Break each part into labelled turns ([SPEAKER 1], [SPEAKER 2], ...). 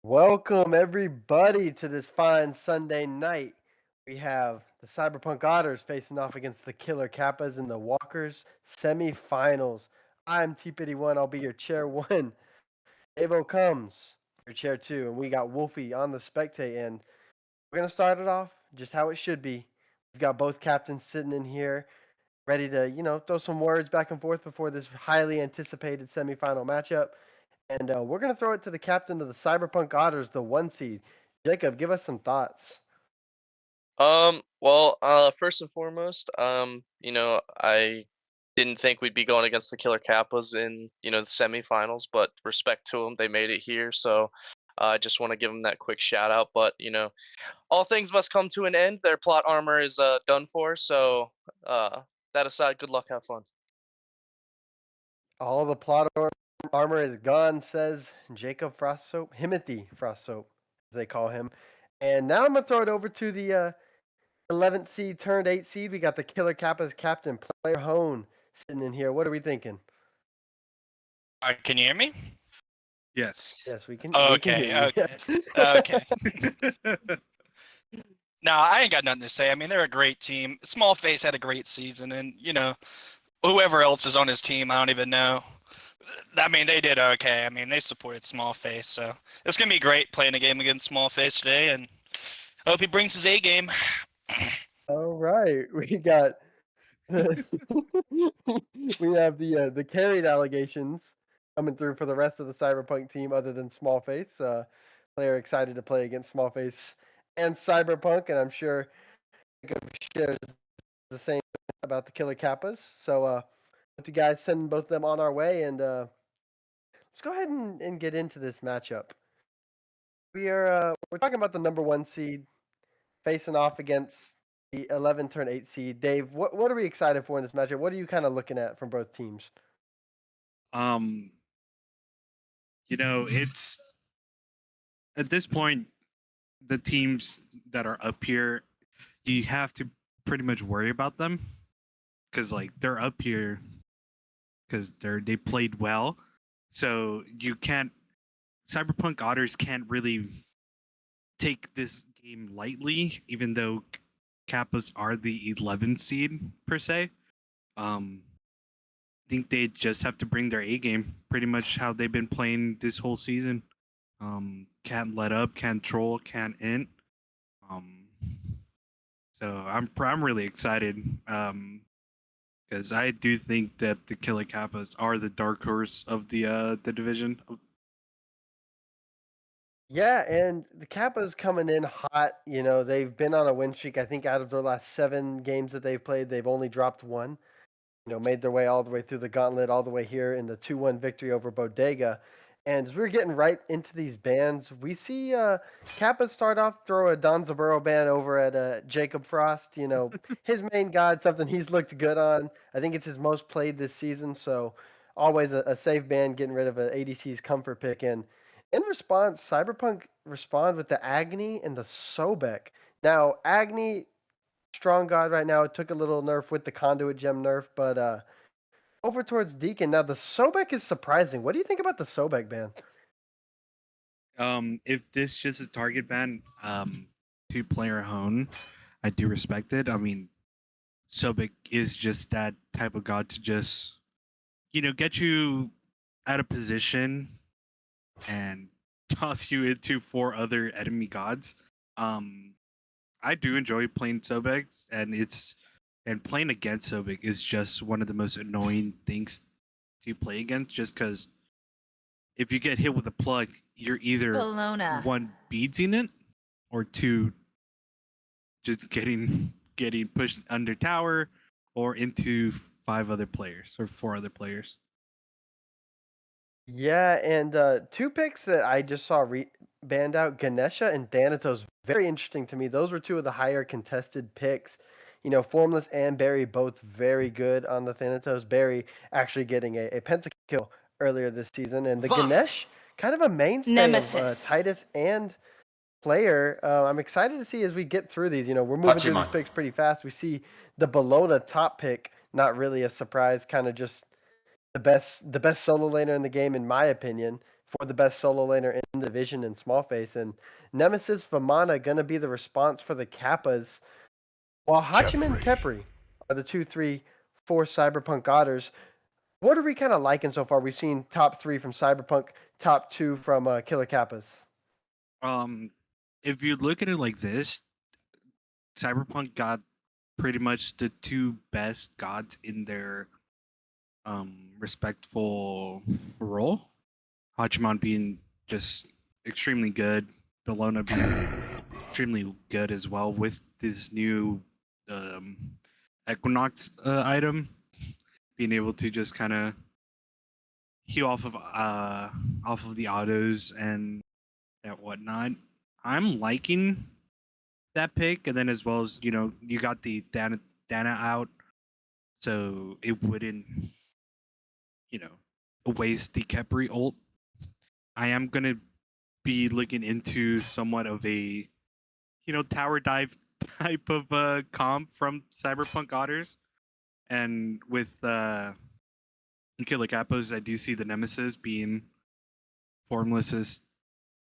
[SPEAKER 1] Welcome everybody to this fine Sunday night. We have the CyberPunk Otters facing off against the Killer Kappas in the Walkers semifinals. I'm T51. I'll be your chair one. Avo comes your chair two, and we got Wolfie on the spectate. And we're gonna start it off just how it should be. We've got both captains sitting in here, ready to throw some words back and forth before this highly anticipated semifinal matchup. And we're going to throw it to the captain of the Cyberpunk Otters, the one seed. Jacob, give us some thoughts.
[SPEAKER 2] First and foremost, I didn't think we'd be going against the Killer Kappas in, the semifinals, but respect to them, they made it here. So I just want to give them that quick shout out. But, all things must come to an end. Their plot armor is done for. So that aside, good luck, have fun.
[SPEAKER 1] All the plot armor is gone, says Jacob Frostsoap, Himothy Frostsoap, as they call him. And now I'm going to throw it over to the 11th seed turned 8th seed. We got the Killer Kappas captain, Player Hone, sitting in here. What are we thinking?
[SPEAKER 3] Can you hear me?
[SPEAKER 4] Yes.
[SPEAKER 1] Yes, we can.
[SPEAKER 3] Okay,
[SPEAKER 1] we can hear you.
[SPEAKER 3] okay,
[SPEAKER 1] Yes.
[SPEAKER 3] okay. No, I ain't got nothing to say. I mean, they're a great team. Small Face had a great season, and whoever else is on his team, I don't even know. I mean, they did okay. I mean, they supported Small Face, so it's gonna be great playing a game against Small Face today, and I hope he brings his A game.
[SPEAKER 1] All right, we got we have the carried allegations coming through for the rest of the Cyberpunk team, other than Smallface. Player excited to play against Smallface and Cyberpunk, and I'm sure Jacob shares the same about the Killer Kappas. So, with you guys sending both of them on our way, and let's go ahead and get into this matchup. We're talking about the number one seed facing off against the 11 turn 8 seed. Dave, what are we excited for in this matchup? What are you kind of looking at from both teams?
[SPEAKER 4] It's at this point the teams that are up here, you have to pretty much worry about them because they're up here because they played well, so you can't. Cyberpunk Otters can't really take this game lightly, even though Kappas are the 11th seed per se. Think they just have to bring their A game, pretty much how they've been playing this whole season. Can't let up, can't troll, can't int. So I'm really excited because I do think that the Killer Kappas are the dark horse of the division.
[SPEAKER 1] Yeah, and the Kappas coming in hot. They've been on a win streak. I think out of their last 7 games that they've played, they've only dropped one. Made their way all the way through the gauntlet, all the way here in the 2-1 victory over Bodega. And as we're getting right into these bans, we see Kappa start off, throw a Don Zaburo ban over at Jacob Frost. His main god, something he's looked good on. I think it's his most played this season, so always a safe ban, getting rid of an ADC's comfort pick. And in response, Cyberpunk respond with the Agni and the Sobek. Now, Agni, strong god right now. It took a little nerf with the conduit gem nerf, but over towards Deacon. Now the Sobek is surprising. What do you think about the Sobek ban?
[SPEAKER 4] If this just a target ban, to player Hone, I do respect it. I mean, Sobek is just that type of god to just, get you out of position and toss you into 4 other enemy gods. I do enjoy playing Sobek, and playing against Sobek is just one of the most annoying things to play against, just because if you get hit with a plug, you're either
[SPEAKER 5] Bologna.
[SPEAKER 4] 1 beating it or 2 just getting pushed under tower or into 5 other players or 4 other players.
[SPEAKER 1] Yeah, and 2 picks that I just saw banned out, Ganesha and Thanatos. Very interesting to me. Those were 2 of the higher contested picks. Formless and Barry both very good on the Thanatos. Barry actually getting a pentakill earlier this season, and the Ganesh kind of a mainstay
[SPEAKER 5] Nemesis.
[SPEAKER 1] of Titus and Player. I'm excited to see as we get through these. We're moving through these picks pretty fast. We see the Bologna top pick, not really a surprise, kind of just the best solo laner in the game, in my opinion, for the best solo laner in the division in small face. And Nemesis Vamana going to be the response for the Kappas, while Hachiman and Kepri are the 2, 3, 4 CyberPunk Otters. What are we kind of liking so far? We've seen top 3 from CyberPunk, top 2 from Killer Kappas.
[SPEAKER 4] If you look at it like this, Cyberpunk got pretty much the two best gods in their respectful role. Hachiman being just extremely good, Bellona being extremely good as well with this new um, Equinox item, being able to just kind of heal off of the autos and whatnot. I'm liking that pick, and then as well as you got the Dana out, so it wouldn't waste the Kepri ult. I am gonna be looking into somewhat of a tower dive type of comp from Cyberpunk Otters, and with Killer Kappas, I do see the Nemesis being Formless's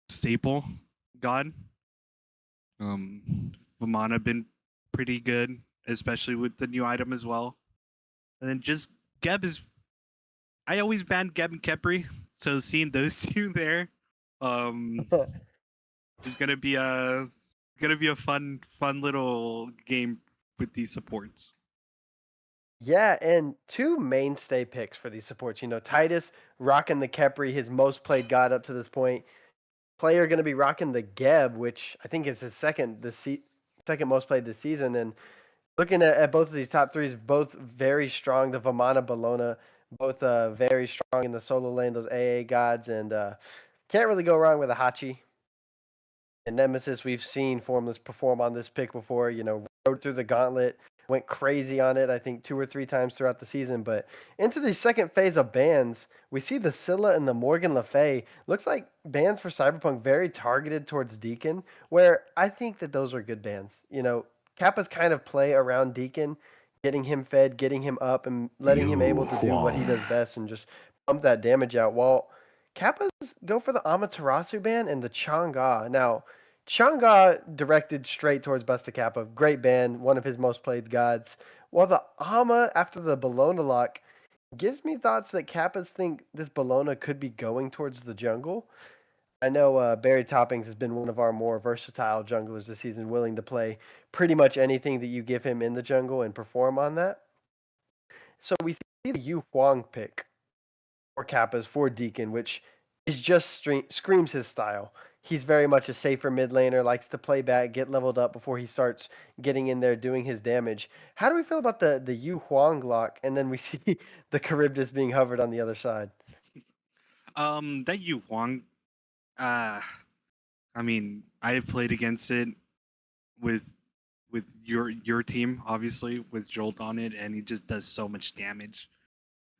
[SPEAKER 4] staple god. Vamana been pretty good, especially with the new item as well. And then just Geb is. I always banned Geb and Kepri, so seeing those two there, is gonna be a fun little game with these supports.
[SPEAKER 1] Yeah, and 2 mainstay picks for these supports. Titus rocking the Kepri, his most played god up to this point. Player going to be rocking the Geb, which I think is his second most played this season. And looking at both of these top 3s, both very strong. The Vamana Bellona, both very strong in the solo lane, those AA gods. And can't really go wrong with a Hachi. And Nemesis, we've seen Formless perform on this pick before, rode through the gauntlet, went crazy on it, I think 2 or 3 times throughout the season. But into the second phase of bans, we see the Scylla and the Morgan Le Fay. Looks like bans for Cyberpunk very targeted towards Deacon, where I think that those are good bans. Kappas kind of play around Deacon, getting him fed, getting him up, and letting him able to do what he does best and just pump that damage out. While Kappas go for the Amaterasu ban and the Chang'e. Now, Chang'e directed straight towards Busta Kappa. Great ban, one of his most played gods. While the Ama, after the Bellona lock, gives me thoughts that Kappas think this Bellona could be going towards the jungle. I know Barry Toppings has been one of our more versatile junglers this season, willing to play pretty much anything that you give him in the jungle and perform on that. So we see the Yu Huang pick for Kappas for Deacon, which is just screams his style. He's very much a safer mid laner, likes to play back, get leveled up before he starts getting in there doing his damage. How do we feel about the Yu Huang lock? And then we see the Charybdis being hovered on the other side.
[SPEAKER 4] That Yu Huang, I mean, I've played against it with your team, obviously, with Jolt on it, and he just does so much damage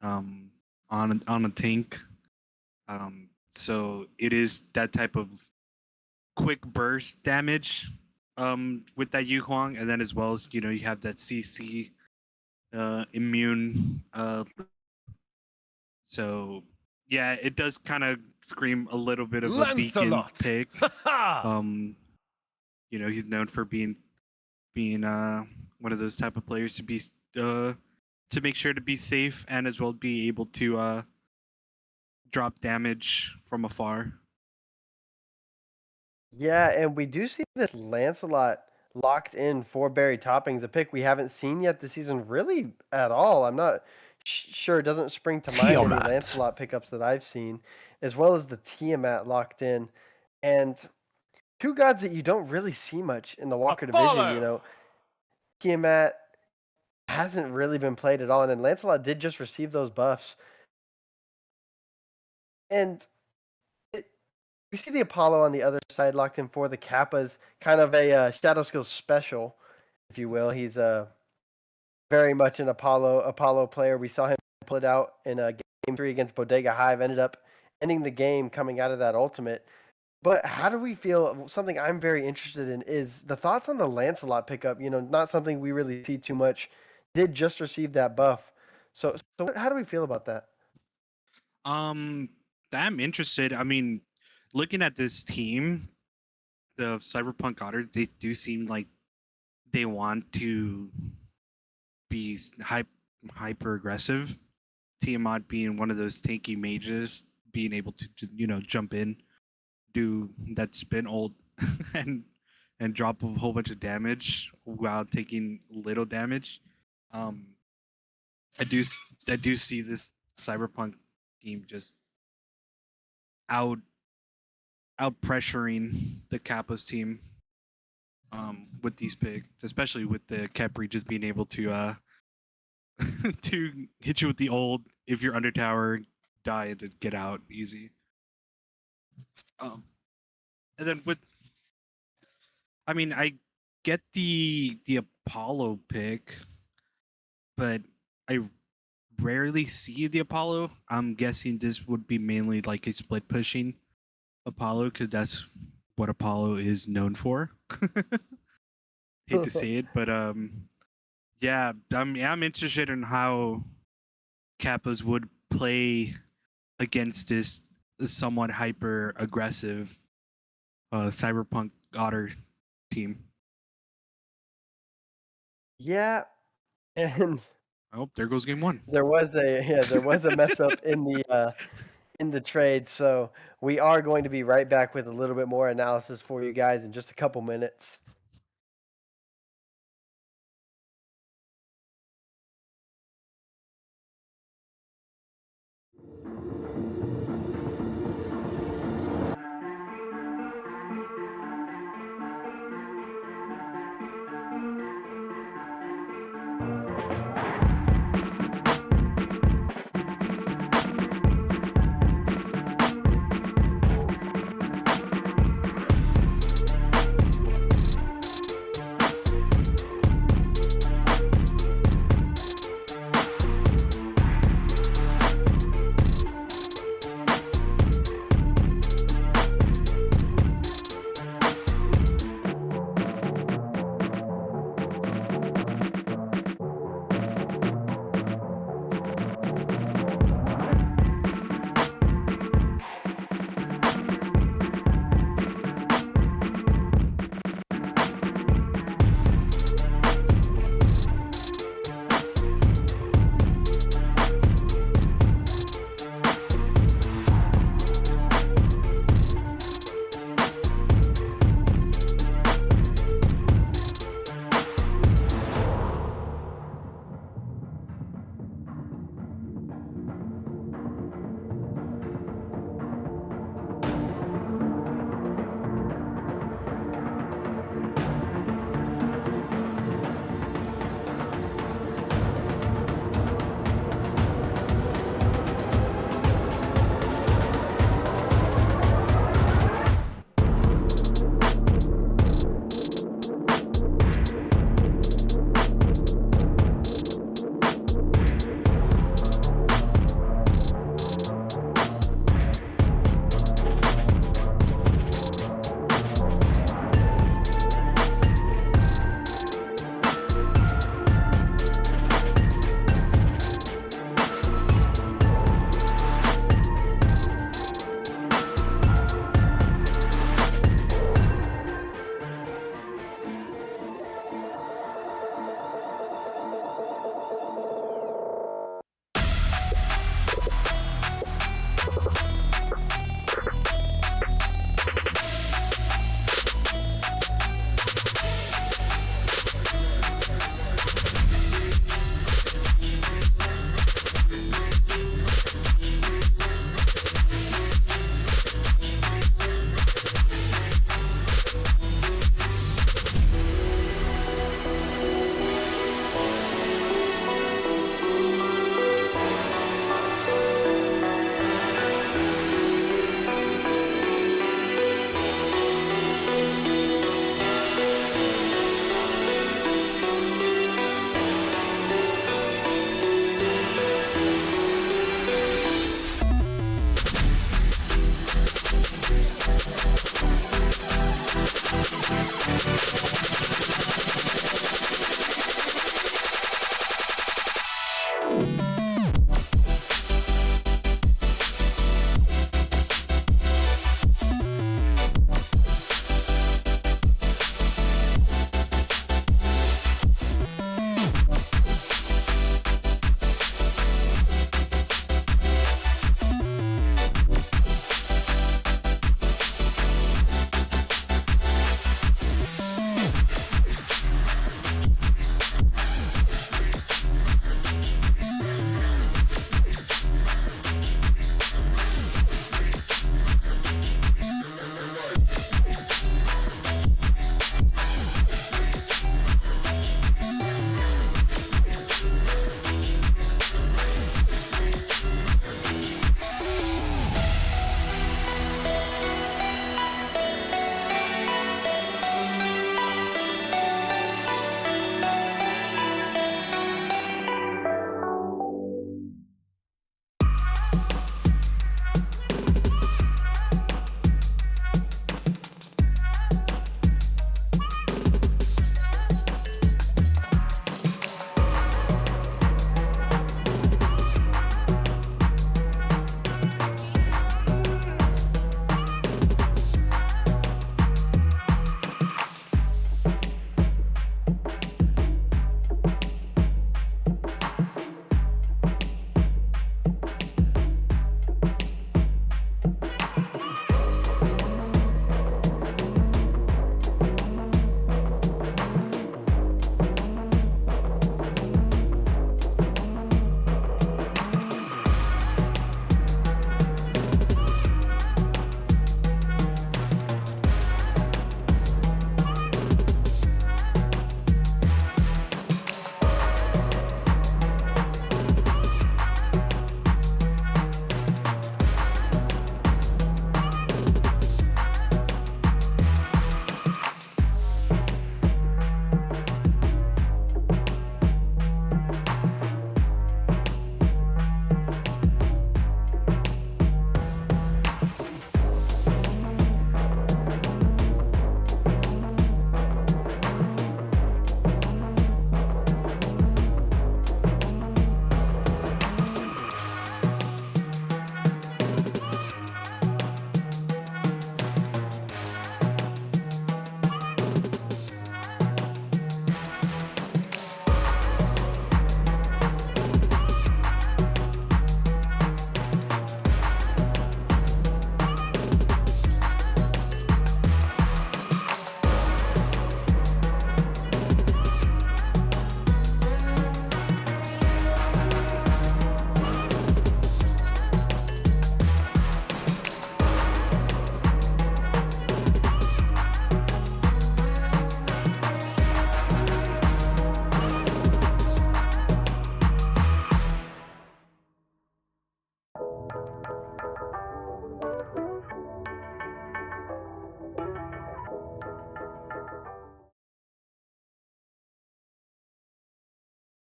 [SPEAKER 4] on a tank. So it is that type of quick burst damage with that Yu Huang, and then as well as you have that CC immune. So yeah, it does kind of scream a little bit of a Deacon pick. He's known for being one of those type of players to be to make sure to be safe and as well be able to drop damage from afar.
[SPEAKER 1] Yeah, and we do see this Lancelot locked in for Barry Toppings, a pick we haven't seen yet this season really at all. I'm not sure, it doesn't spring to mind any Lancelot pickups that I've seen, as well as the Tiamat locked in. And 2 gods that you don't really see much in the Walker division, Tiamat hasn't really been played at all, and then Lancelot did just receive those buffs. And we see the Apollo on the other side locked in for the Kappas, kind of a Shadow Skills special, if you will. He's very much an Apollo player. We saw him pull it out in game 3 against Bodega Hive, ended up ending the game coming out of that ultimate. But how do we feel? Something I'm very interested in is the thoughts on the Lancelot pickup. Not something we really see too much. Did just receive that buff. So how do we feel about that?
[SPEAKER 4] I'm interested. I mean, looking at this team, the CyberPunk Otters, they do seem like they want to be hyper aggressive. Tiamat being one of those tanky mages, being able to just, jump in, do that spin ult, and drop a whole bunch of damage while taking little damage. Um, I do I do see this Cyberpunk team just out pressuring the Kappas team with these picks, especially with the Kepri just being able to to hit you with the old if you're under tower, die and get out easy. And then I mean, I get the Apollo pick, but I rarely see the Apollo. I'm guessing this would be mainly like a split pushing Apollo because that's what Apollo is known for. Hate to say it, but yeah, I'm interested in how Kappas would play against this somewhat hyper aggressive Cyberpunk Otter team.
[SPEAKER 1] Yeah, and
[SPEAKER 4] Oh, there goes game one.
[SPEAKER 1] there was a mess up in the trade, so we are going to be right back with a little bit more analysis for you guys in just a couple minutes.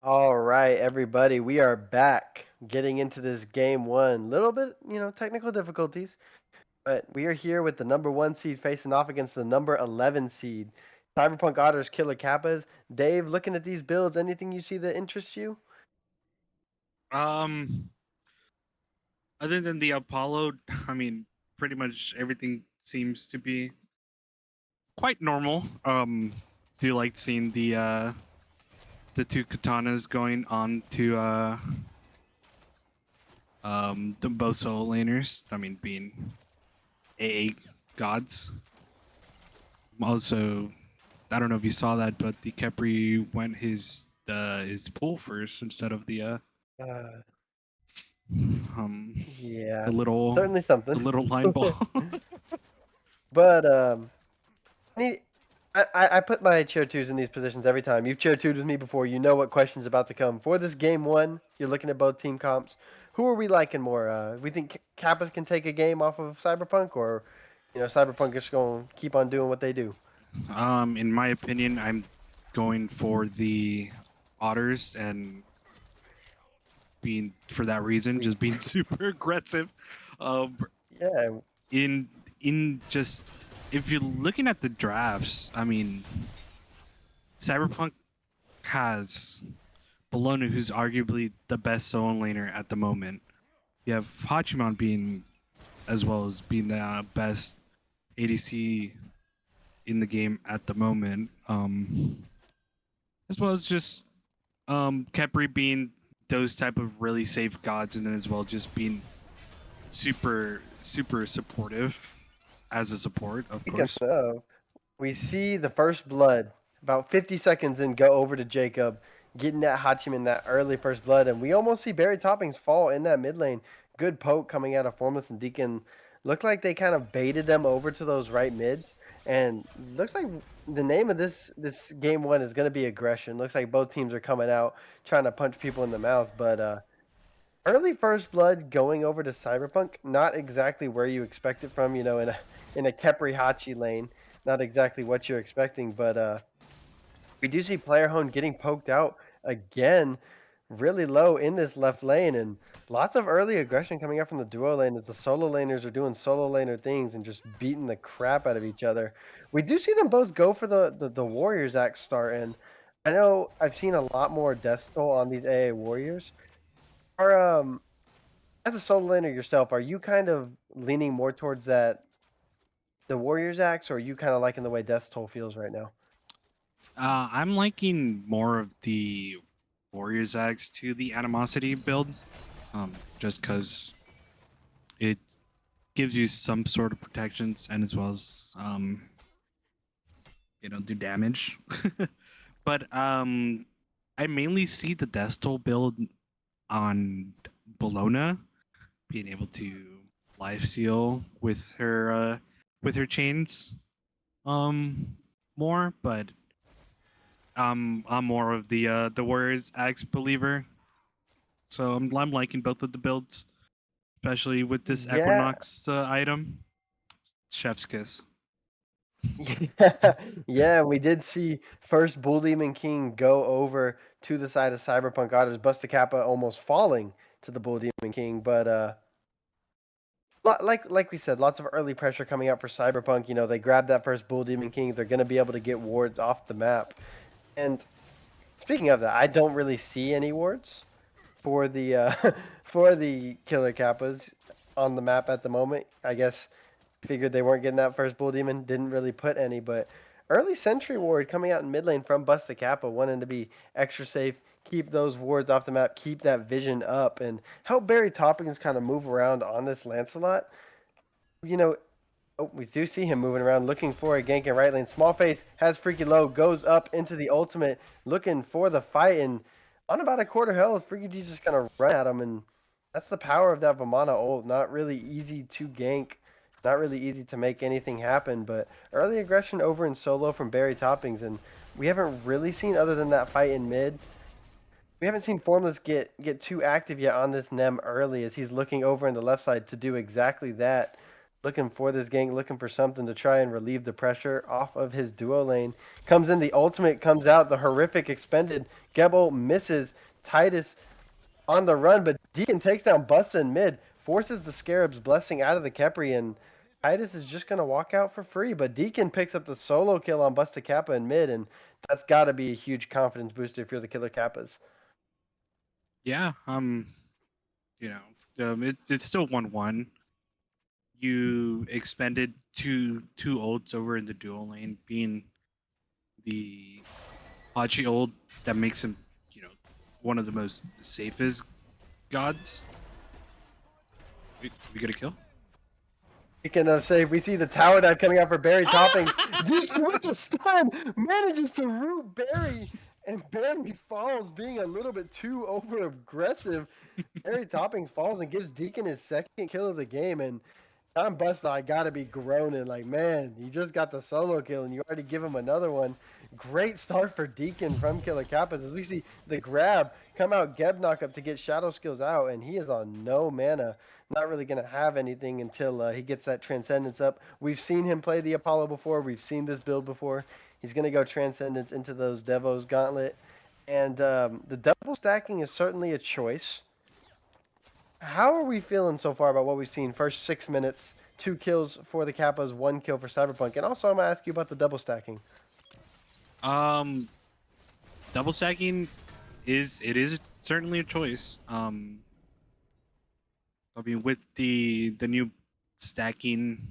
[SPEAKER 1] All right, everybody, we are back getting into this game one. Little bit, technical difficulties, but we are here with the number 1 seed facing off against the number 11 seed. CyberPunk Otters, Killer Kappas. Dave, looking at these builds, anything you see that interests you?
[SPEAKER 4] Other than the Apollo, I mean, pretty much everything seems to be quite normal. Do like seeing the two katanas going on to the both solo laners. I mean, being AA gods. Also, I don't know if you saw that, but the Kepri went his pool first instead of the
[SPEAKER 1] Uh,
[SPEAKER 4] um
[SPEAKER 1] yeah,
[SPEAKER 4] the little
[SPEAKER 1] certainly something.
[SPEAKER 4] line ball.
[SPEAKER 1] But need- I put my chair twos in these positions every time. You've chair twos with me before. You know what question's about to come. For this game one, you're looking at both team comps. Who are we liking more? We think Kappas can take a game off of CyberPunk, or CyberPunk is going to keep on doing what they do.
[SPEAKER 4] In my opinion, I'm going for the Otters, and being for that reason, just being super aggressive.
[SPEAKER 1] Yeah,
[SPEAKER 4] In just if you're looking at the drafts, I mean, Cyberpunk has Bologna, who's arguably the best solo laner at the moment. You have Hachiman being, as well as being the best ADC in the game at the moment. As well as just Kepri being those type of really safe gods, and then as well just being super supportive as a support, of
[SPEAKER 1] speaking
[SPEAKER 4] course.
[SPEAKER 1] of, we see the first blood about 50 seconds in go over to Jacob, getting that Hachiman that early first blood, and we almost see Barry Toppings fall in that mid lane. Good poke coming out of Formless and Deacon. Looked like they kind of baited them over to those right mids, and looks like the name of this game one is going to be aggression. Looks like both teams are coming out trying to punch people in the mouth, but early first blood going over to Cyberpunk, not exactly where you expect it from, in a Kepri Hachi lane. Not exactly what you're expecting, but we do see Player Hone getting poked out again really low in this left lane, and lots of early aggression coming up from the duo lane as the solo laners are doing solo laner things and just beating the crap out of each other. We do see them both go for the Warriors axe start, and I know I've seen a lot more death toll on these AA Warriors. Are as a solo laner yourself, are you kind of leaning more towards the Warriors axe, or are you kind of liking the way death toll feels right now?
[SPEAKER 4] I'm liking more of the Warriors Axe to the Animosity build, just because it gives you some sort of protections and as well as do damage. But I mainly see the Death Toll build on Bologna being able to life seal with her chains more, but I'm more of the Warriors Axe believer. So I'm liking both of the builds, especially with this
[SPEAKER 1] Yeah.
[SPEAKER 4] Equinox item. Chef's kiss.
[SPEAKER 1] Yeah, yeah, we did see first Bull Demon King go over to the side of Cyberpunk Otters, Busta Kappa almost falling to the Bull Demon King, but like we said, lots of early pressure coming out for Cyberpunk. They grabbed that first Bull Demon King, they're going to be able to get wards off the map. And speaking of that, I don't really see any wards for the for the Killer Kappas on the map at the moment. I guess figured they weren't getting that first Bull Demon, didn't really put any, but early Sentry Ward coming out in mid lane from Busta Kappa, wanting to be extra safe, keep those wards off the map, keep that vision up, and help Barry Toppings kind of move around on this Lancelot. You know, we do see him moving around, looking for a gank in right lane. Small face has Freaky Low, goes up into the ultimate, looking for the fight, and on about a quarter health, Freaky D's just gonna run at him, and that's the power of that Vamana ult. Not really easy to gank, not really easy to make anything happen, but early aggression over in solo from Barry Toppings, and we haven't really seen, other than that fight in mid, We haven't seen Formless get too active yet on this Nem early as he's looking over in the left side to do exactly that. Looking for this gank, looking for something to try and relieve the pressure off of his duo lane. Comes in, the ultimate comes out, the horrific expended. Gebel misses. Titus on the run, but Deacon takes down Busta in mid, forces the Scarab's blessing out of the Khepri, and Titus is just going to walk out for free. But Deacon picks up the solo kill on Busta Kappa in mid, and that's got to be a huge confidence booster if you're the Killer Kappas.
[SPEAKER 4] Yeah, it's still 1-1. You expended two ults over in the dual lane, being the Hachi ult that makes him, one of the most safest gods. We get a kill?
[SPEAKER 1] Speaking of save, we see the tower dive coming out for Barry Toppings. Deacon with the stun manages to root Barry, and Barry falls, being a little bit too over aggressive. Barry Toppings falls and gives Deacon his second kill of the game, and John Busta, I gotta be groaning like, man, you just got the solo kill and you already give him another one. Great start for Deacon from Killer Kappas as we see the grab come out, Geb knock up to get shadow skills out, and he is on no mana. Not really gonna have anything until he gets that Transcendence up. We've seen him play the Apollo before. We've seen this build before. He's gonna go Transcendence into those Devos Gauntlet, and the double stacking is certainly a choice. How are we feeling so far about what we've seen? First 6 minutes, 2 kills for the Kappas, 1 kill for CyberPunk. And also, I'm going to ask you about the double stacking.
[SPEAKER 4] Double stacking is certainly a choice. I mean, with the new stacking,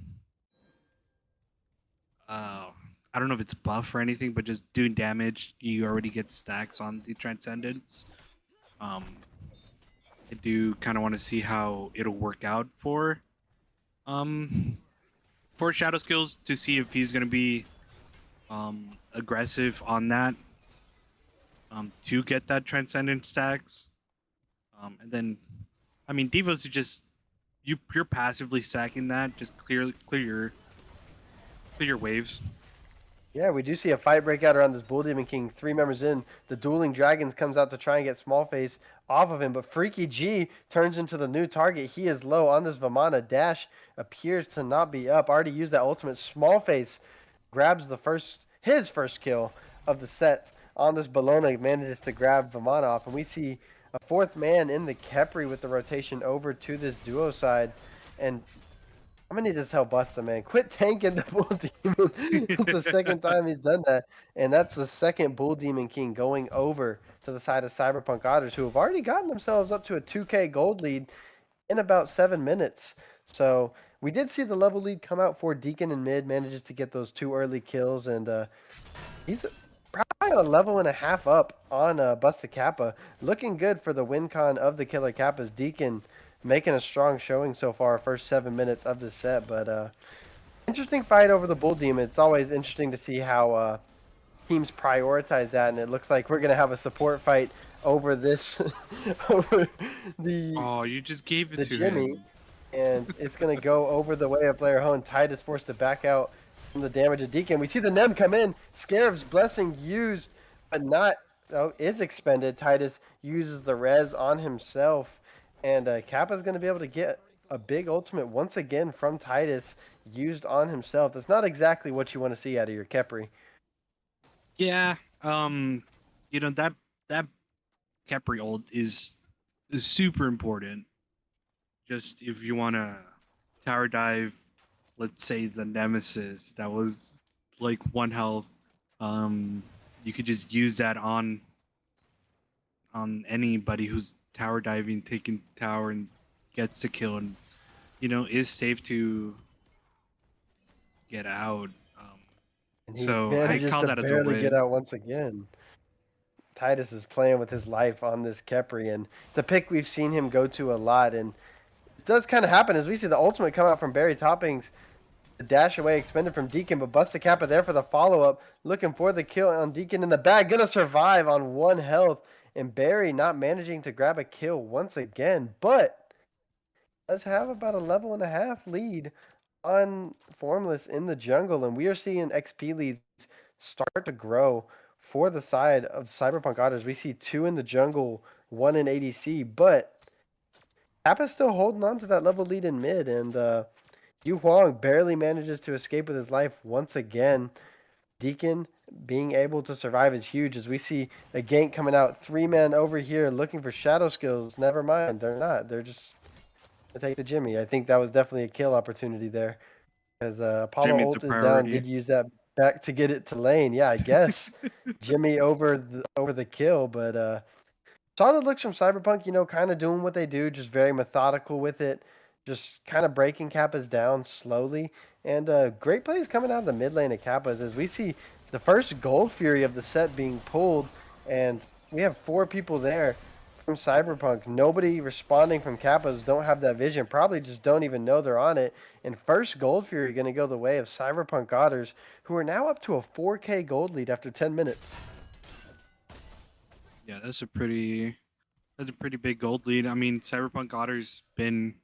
[SPEAKER 4] I don't know if it's buff or anything, but just doing damage, you already get stacks on the Transcendence. I do kind of want to see how it'll work out for Shadow Skills, to see if he's going to be aggressive on that to get that Transcendent stacks. And then, I mean, Divas are just you're passively stacking that, just clear your waves.
[SPEAKER 1] Yeah, we do see a fight break out around this Bull Demon King. 3 members in. The Dueling Dragons comes out to try and get Smallface off of him, but Freaky G turns into the new target. He is low on this Vamana. Dash appears to not be up. Already used that ultimate. Smallface grabs his first kill of the set on this Bologna, manages to grab Vamana off, and we see a 4th man in the Khepri with the rotation over to this duo side, and I'm gonna need to tell Busta, man, quit tanking the Bull Demon. It's the second time he's done that, and that's the second Bull Demon King going over to the side of CyberPunk Otters, who have already gotten themselves up to a 2K gold lead in about 7 minutes. So we did see the level lead come out for Deacon in mid, manages to get those 2 early kills, and he's probably a level and a half up on Busta Kappa. Looking good for the win con of the Killer Kappas. Deacon making a strong showing so far, first 7 minutes of the set. But interesting fight over the Bull Demon. It's always interesting to see how teams prioritize that, and it looks like we're going to have a support fight over this, over the
[SPEAKER 4] Oh, you just gave it
[SPEAKER 1] the
[SPEAKER 4] to
[SPEAKER 1] Jimmy,
[SPEAKER 4] him.
[SPEAKER 1] and it's going to go over the way of player Hone. Titus forced to back out from the damage of Deacon. We see the Nem come in. Scarab's Blessing used, but not, is expended. Titus uses the res on himself, and Kappa's going to be able to get a big ultimate once again from Titus used on himself. That's not exactly what you want to see out of your Khepri.
[SPEAKER 4] Yeah, that Khepri ult is super important. Just if you want to tower dive, let's say the Nemesis that was like 1 health, you could just use that on anybody who's tower diving, taking tower, and gets the kill, and is safe to get out.
[SPEAKER 1] And he
[SPEAKER 4] So I
[SPEAKER 1] manages
[SPEAKER 4] call
[SPEAKER 1] to
[SPEAKER 4] that as a
[SPEAKER 1] barely get
[SPEAKER 4] win.
[SPEAKER 1] out once again. Titus is playing with his life on this Khepri, and it's a pick we've seen him go to a lot, and it does kind of happen as we see the ultimate come out from Barry Toppings. The dash away expended from Deacon, but Busta Kappa there for the follow-up, looking for the kill on Deacon in the bag, gonna survive on 1 health, and Barry not managing to grab a kill once again, but does have about a level and a half lead on Formless in the jungle, and we are seeing XP leads start to grow for the side of CyberPunk Otters. We see 2 in the jungle, 1 in ADC, but Kappa's still holding on to that level lead in mid, and Yu Huang barely manages to escape with his life once again. Deacon being able to survive is huge as we see a gank coming out. 3 men over here looking for shadow skills. Never mind, they're not. They're just going to take the Jimmy. I think that was definitely a kill opportunity there. As Apollo
[SPEAKER 4] Jimmy's a
[SPEAKER 1] ult is down,
[SPEAKER 4] priority.
[SPEAKER 1] did use that back to get it to lane. Yeah, I guess Jimmy over the kill, but solid looks from CyberPunk, kind of doing what they do, just very methodical with it, just kind of breaking Kappas down slowly. And great plays coming out of the mid lane of Kappas as we see the first Gold Fury of the set being pulled, and we have 4 people there from CyberPunk. Nobody responding from Kappas, don't have that vision, probably just don't even know they're on it. And first Gold Fury going to go the way of CyberPunk Otters, who are now up to a 4K gold lead after 10 minutes.
[SPEAKER 4] Yeah, that's a pretty big gold lead. I mean, CyberPunk Otter's been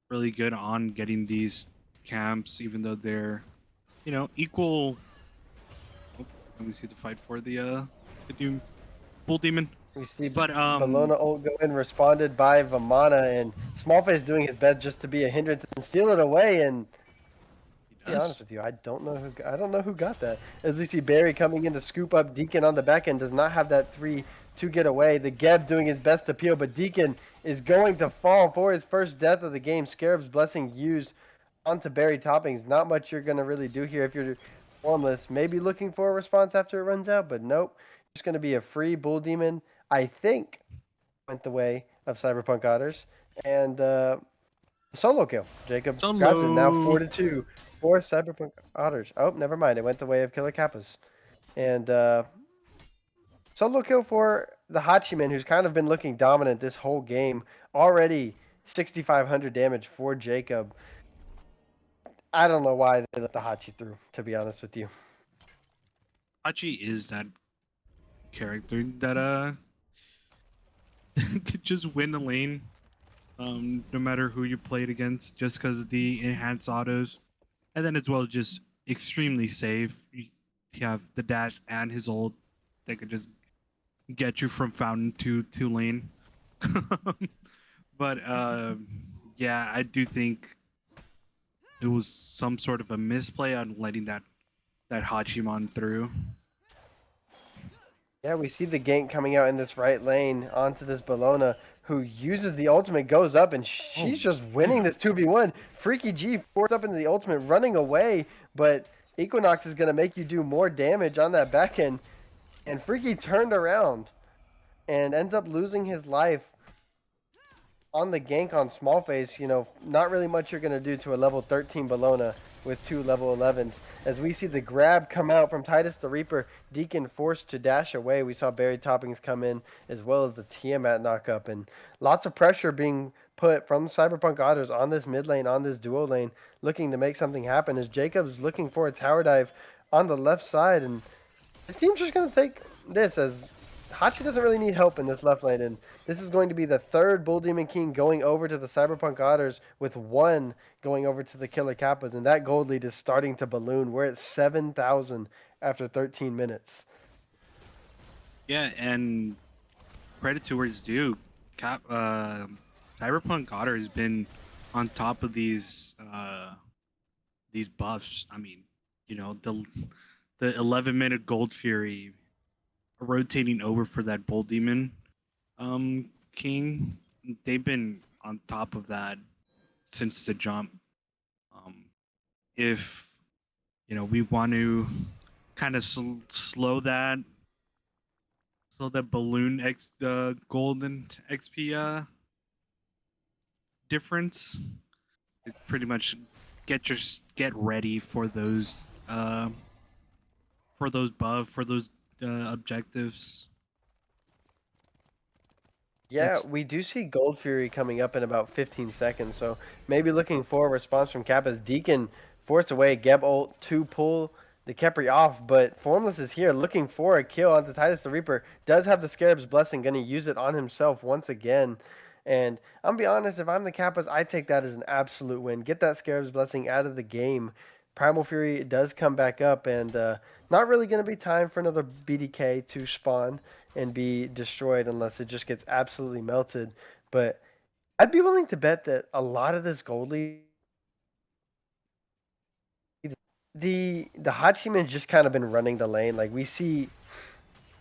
[SPEAKER 4] really good on getting these camps, even though they're, equal. Oh, let me see the fight for the Doom Bull Demon.
[SPEAKER 1] We see
[SPEAKER 4] But
[SPEAKER 1] Bologna ult go in, responded by Vamana, and Smallface doing his best just to be a hindrance and steal it away. And
[SPEAKER 4] he
[SPEAKER 1] to be
[SPEAKER 4] does.
[SPEAKER 1] honest with you, I don't know who got that. As we see Barry coming in to scoop up Deacon on the back end, does not have that 3 to get away. The Geb doing his best to peel, but Deacon is going to fall for his first death of the game. Scarab's blessing used onto Barry Toppings. Not much you're gonna really do here if you're formless. Maybe looking for a response after it runs out, but nope. Just gonna be a free Bull Demon. I think went the way of CyberPunk Otters. And solo kill. Jacob
[SPEAKER 4] Solo.
[SPEAKER 1] grabs it. Now 4-2 for CyberPunk Otters. Oh, never mind. It went the way of Killer Kappas. And solo kill for the Hachiman, who's kind of been looking dominant this whole game. Already 6,500 damage for Jacob. I don't know why they let the Hachi through, to be honest with you.
[SPEAKER 4] Hachi is that character that could just win the lane, no matter who you played against, just because of the enhanced autos, and then as well just extremely safe. You have the dash and his ult that could just get you from fountain to lane. But yeah, I do think it was some sort of a misplay on letting that Hachimon through.
[SPEAKER 1] Yeah, we see the gank coming out in this right lane onto this Bologna, who uses the ultimate, goes up, and she's just winning this 2v1. Freaky G forced up into the ultimate, running away, but Equinox is going to make you do more damage on that back end. And Freaky turned around and ends up losing his life on the gank on Smallface. Not really much you're going to do to a level 13 Bologna with 2 level 11s. As we see the grab come out from Titus the Reaper, Deacon forced to dash away. We saw Barry Toppings come in as well as the Tiamat knock up, and lots of pressure being put from CyberPunk Otters on this mid lane, on this duo lane, looking to make something happen as Jacob's looking for a tower dive on the left side, and his team's just going to take this as Hachi doesn't really need help in this left lane, and this is going to be the 3rd Bull Demon King going over to the CyberPunk Otters, with 1 going over to the Killer Kappas, and that gold lead is starting to balloon. We're at 7,000 after 13 minutes.
[SPEAKER 4] Yeah, and credit to where it's due. CyberPunk Otter has been on top of these buffs. I mean, the 11-minute Gold Fury rotating over for that Bull Demon King. They've been on top of that since the jump. If we want to kind of slow that balloon golden XP difference, it pretty much get ready for those objectives.
[SPEAKER 1] Yeah, we do see Gold Fury coming up in about 15 seconds, so maybe looking for a response from Kappas. Deacon forced away Geb ult to pull the Kepri off, but Formless is here looking for a kill onto Titus the Reaper. Does have the Scarab's Blessing, going to use it on himself once again. And I'm going to be honest, if I'm the Kappas, I take that as an absolute win. Get that Scarab's Blessing out of the game. Primal Fury does come back up, and not really going to be time for another BDK to spawn and be destroyed unless it just gets absolutely melted. But I'd be willing to bet that a lot of this gold lead, the Hachiman's just kind of been running the lane. Like we see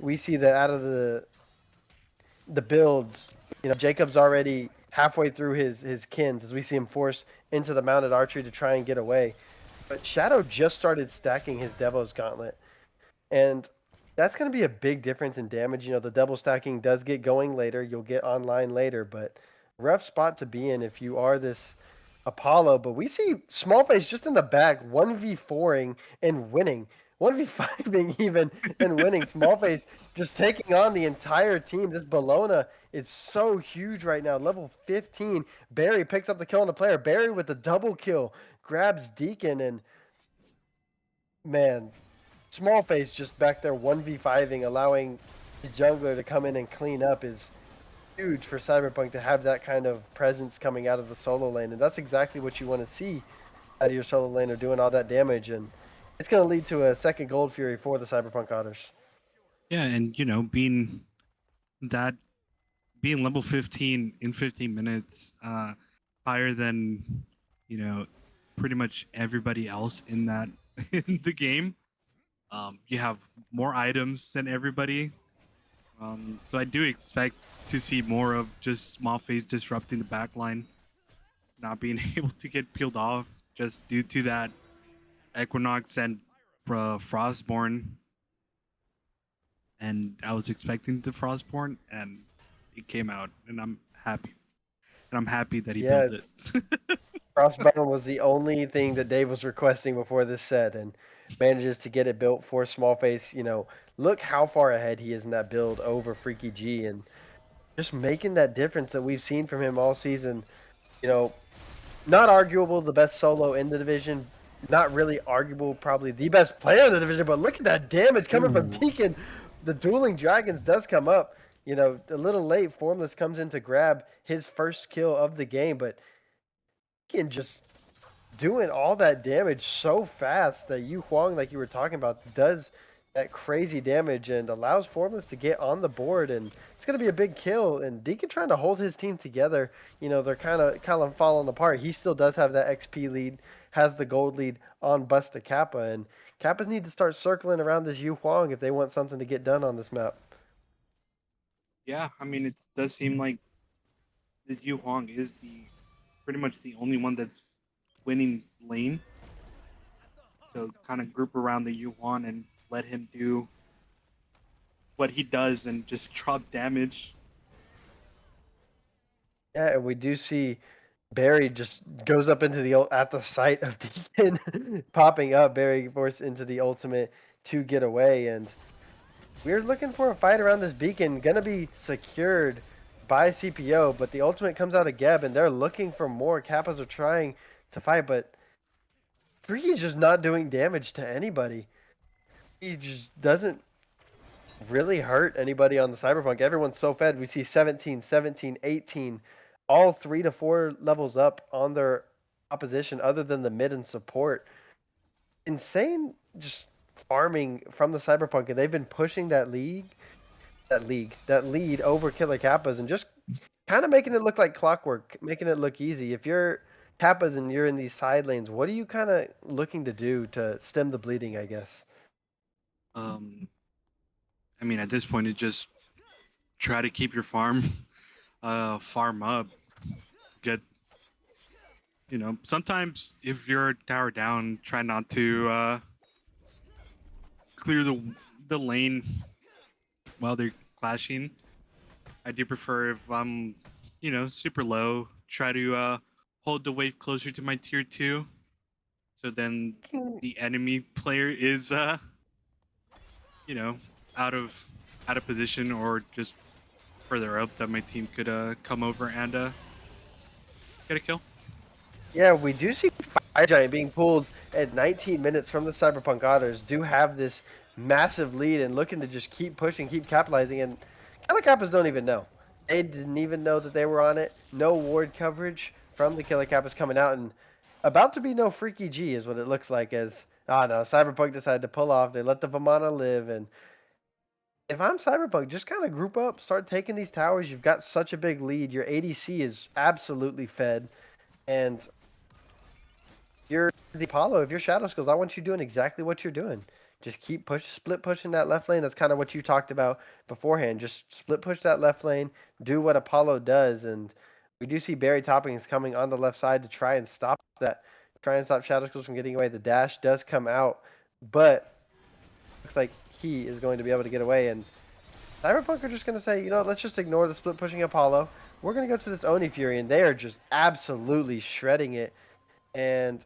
[SPEAKER 1] that out of the builds, Jacob's already halfway through his kins as we see him force into the mounted archery to try and get away. But Shadow just started stacking his Devo's Gauntlet, and that's going to be a big difference in damage. The double stacking does get going later. You'll get online later, but rough spot to be in if you are this Apollo. But we see Smallface just in the back, 1v4ing and winning. 1v5ing even and winning. Smallface just taking on the entire team. This Bologna is so huge right now. Level 15. Barry picks up the kill on the player. Barry with the double kill grabs Deacon, and man, Smallface just back there 1v5ing, allowing the jungler to come in and clean up is huge for CyberPunk to have that kind of presence coming out of the solo lane. And that's exactly what you want to see out of your solo laner, doing all that damage. And it's going to lead to a second Gold Fury for the CyberPunk Otters.
[SPEAKER 4] Yeah, and being level 15 in 15 minutes, higher than pretty much everybody else in that in the game. You have more items than everybody, so I do expect to see more of just Smallface disrupting the backline, not being able to get peeled off just due to that Equinox and Frostborn. And I was expecting the Frostborn, and it came out, and I'm happy. And I'm happy that he built it.
[SPEAKER 1] Frostborn was the only thing that Dave was requesting before this set, and manages to get it built for Smallface. Look how far ahead he is in that build over Freaky G, and just making that difference that we've seen from him all season. Not arguable the best solo in the division, not really arguable probably the best player in the division, but look at that damage coming from Deacon. The Dueling Dragons does come up. A little late. Formless comes in to grab his first kill of the game, but Deacon just doing all that damage so fast that Yu Huang, like you were talking about, does that crazy damage and allows Formless to get on the board, and it's going to be a big kill. And Deacon trying to hold his team together. They're kind of falling apart. He still does have that XP lead, has the gold lead on Busta Kappa, and Kappas need to start circling around this Yu Huang if they want something to get done on this map.
[SPEAKER 4] Yeah, I mean, it does seem like the Yu Huang is pretty much the only one that's winning lane. So kind of group around the Yu Huang and let him do what he does and just drop damage.
[SPEAKER 1] Yeah, and we do see Barry just goes up into the at the sight of Deacon popping up. Barry forced into the ultimate to get away, and we're looking for a fight around this beacon. Gonna be secured by CPO, but the ultimate comes out of Geb, and they're looking for more. Kappas are trying to fight, but Freaky's just not doing damage to anybody. He just doesn't really hurt anybody on the CyberPunk. Everyone's so fed. We see 17, 17, 18, all 3 to 4 levels up on their opposition other than the mid and support. Insane just farming from the CyberPunk, and they've been pushing that lead over Killer Kappas and just kind of making it look like clockwork, making it look easy. If you're Kappas and you're in these side lanes, what are you kind of looking to do to stem the bleeding, I guess?
[SPEAKER 4] I mean, at this point, it just try to keep your farm up. Get, sometimes if you're tower down, try not to clear the lane while they're clashing. I do prefer if I'm, super low, try to hold the wave closer to my tier 2. So then the enemy player is out of position or just further up that my team could come over and get a kill.
[SPEAKER 1] Yeah, we do see Fire Giant being pulled at 19 minutes from the CyberPunk Otters. Do have this massive lead and looking to just keep pushing, keep capitalizing. And Killer Kappas don't even know. They didn't even know that they were on it. No ward coverage from the Killer Kappas coming out. And about to be no Freaky G is what it looks like. As no, CyberPunk decided to pull off. They let the Vamana live, and if I'm CyberPunk, just kind of group up, start taking these towers. You've got such a big lead. Your ADC is absolutely fed, and you're the Apollo. If you're Shadow Skills, I want you doing exactly what you're doing. Just keep split pushing that left lane. That's kind of what you talked about beforehand. Just split push that left lane, do what Apollo does, and we do see Barry Toppings coming on the left side to try and stop that, try and stop Shadow Skills from getting away. The dash does come out, but looks like he is going to be able to get away, and CyberPunk are just going to say, you know, let's just ignore the split pushing Apollo. We're going to go to this Oni Fury, and they are just absolutely shredding it, and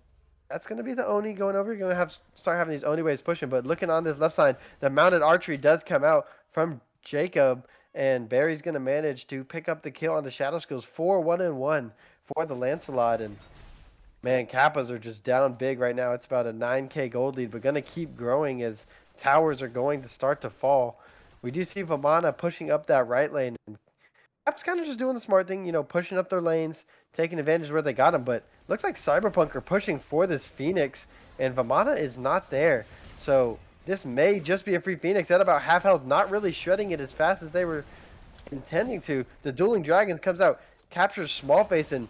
[SPEAKER 1] that's going to be the Oni going over. You're going to start having these Oni waves pushing. But looking on this left side, the mounted archery does come out from Jacob. And Barry's going to manage to pick up the kill on the Shadow Skills. 4-1-1 for the Lancelot. And, man, Kappas are just down big right now. It's about a 9K gold lead. But going to keep growing as towers are going to start to fall. We do see Vamana pushing up that right lane. And Kappas kind of just doing the smart thing, you know, pushing up their lanes, taking advantage where they got him. But looks like CyberPunk are pushing for this Phoenix, and Vamana is not there. So this may just be a free Phoenix at about half health, not really shredding it as fast as they were intending to. The Dueling Dragons comes out, captures Smallface, and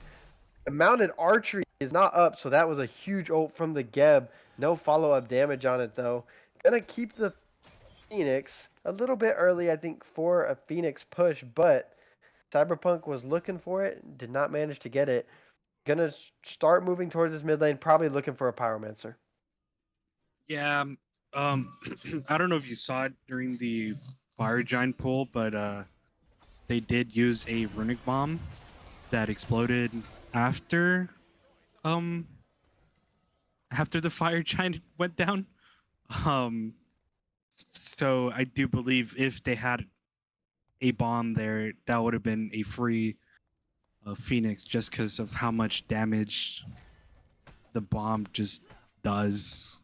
[SPEAKER 1] the mounted archery is not up, so that was a huge ult from the Geb. No follow-up damage on it, though. Gonna keep the Phoenix a little bit early, I think, for a Phoenix push, but CyberPunk was looking for it, did not manage to get it. Gonna start moving towards this mid lane, probably looking for a Pyromancer.
[SPEAKER 4] Yeah, I don't know if you saw it during the Fire Giant pull, but they did use a runic bomb that exploded after after the Fire Giant went down. So I do believe if they had a bomb there, that would have been a free Phoenix, just because of how much damage the bomb just does.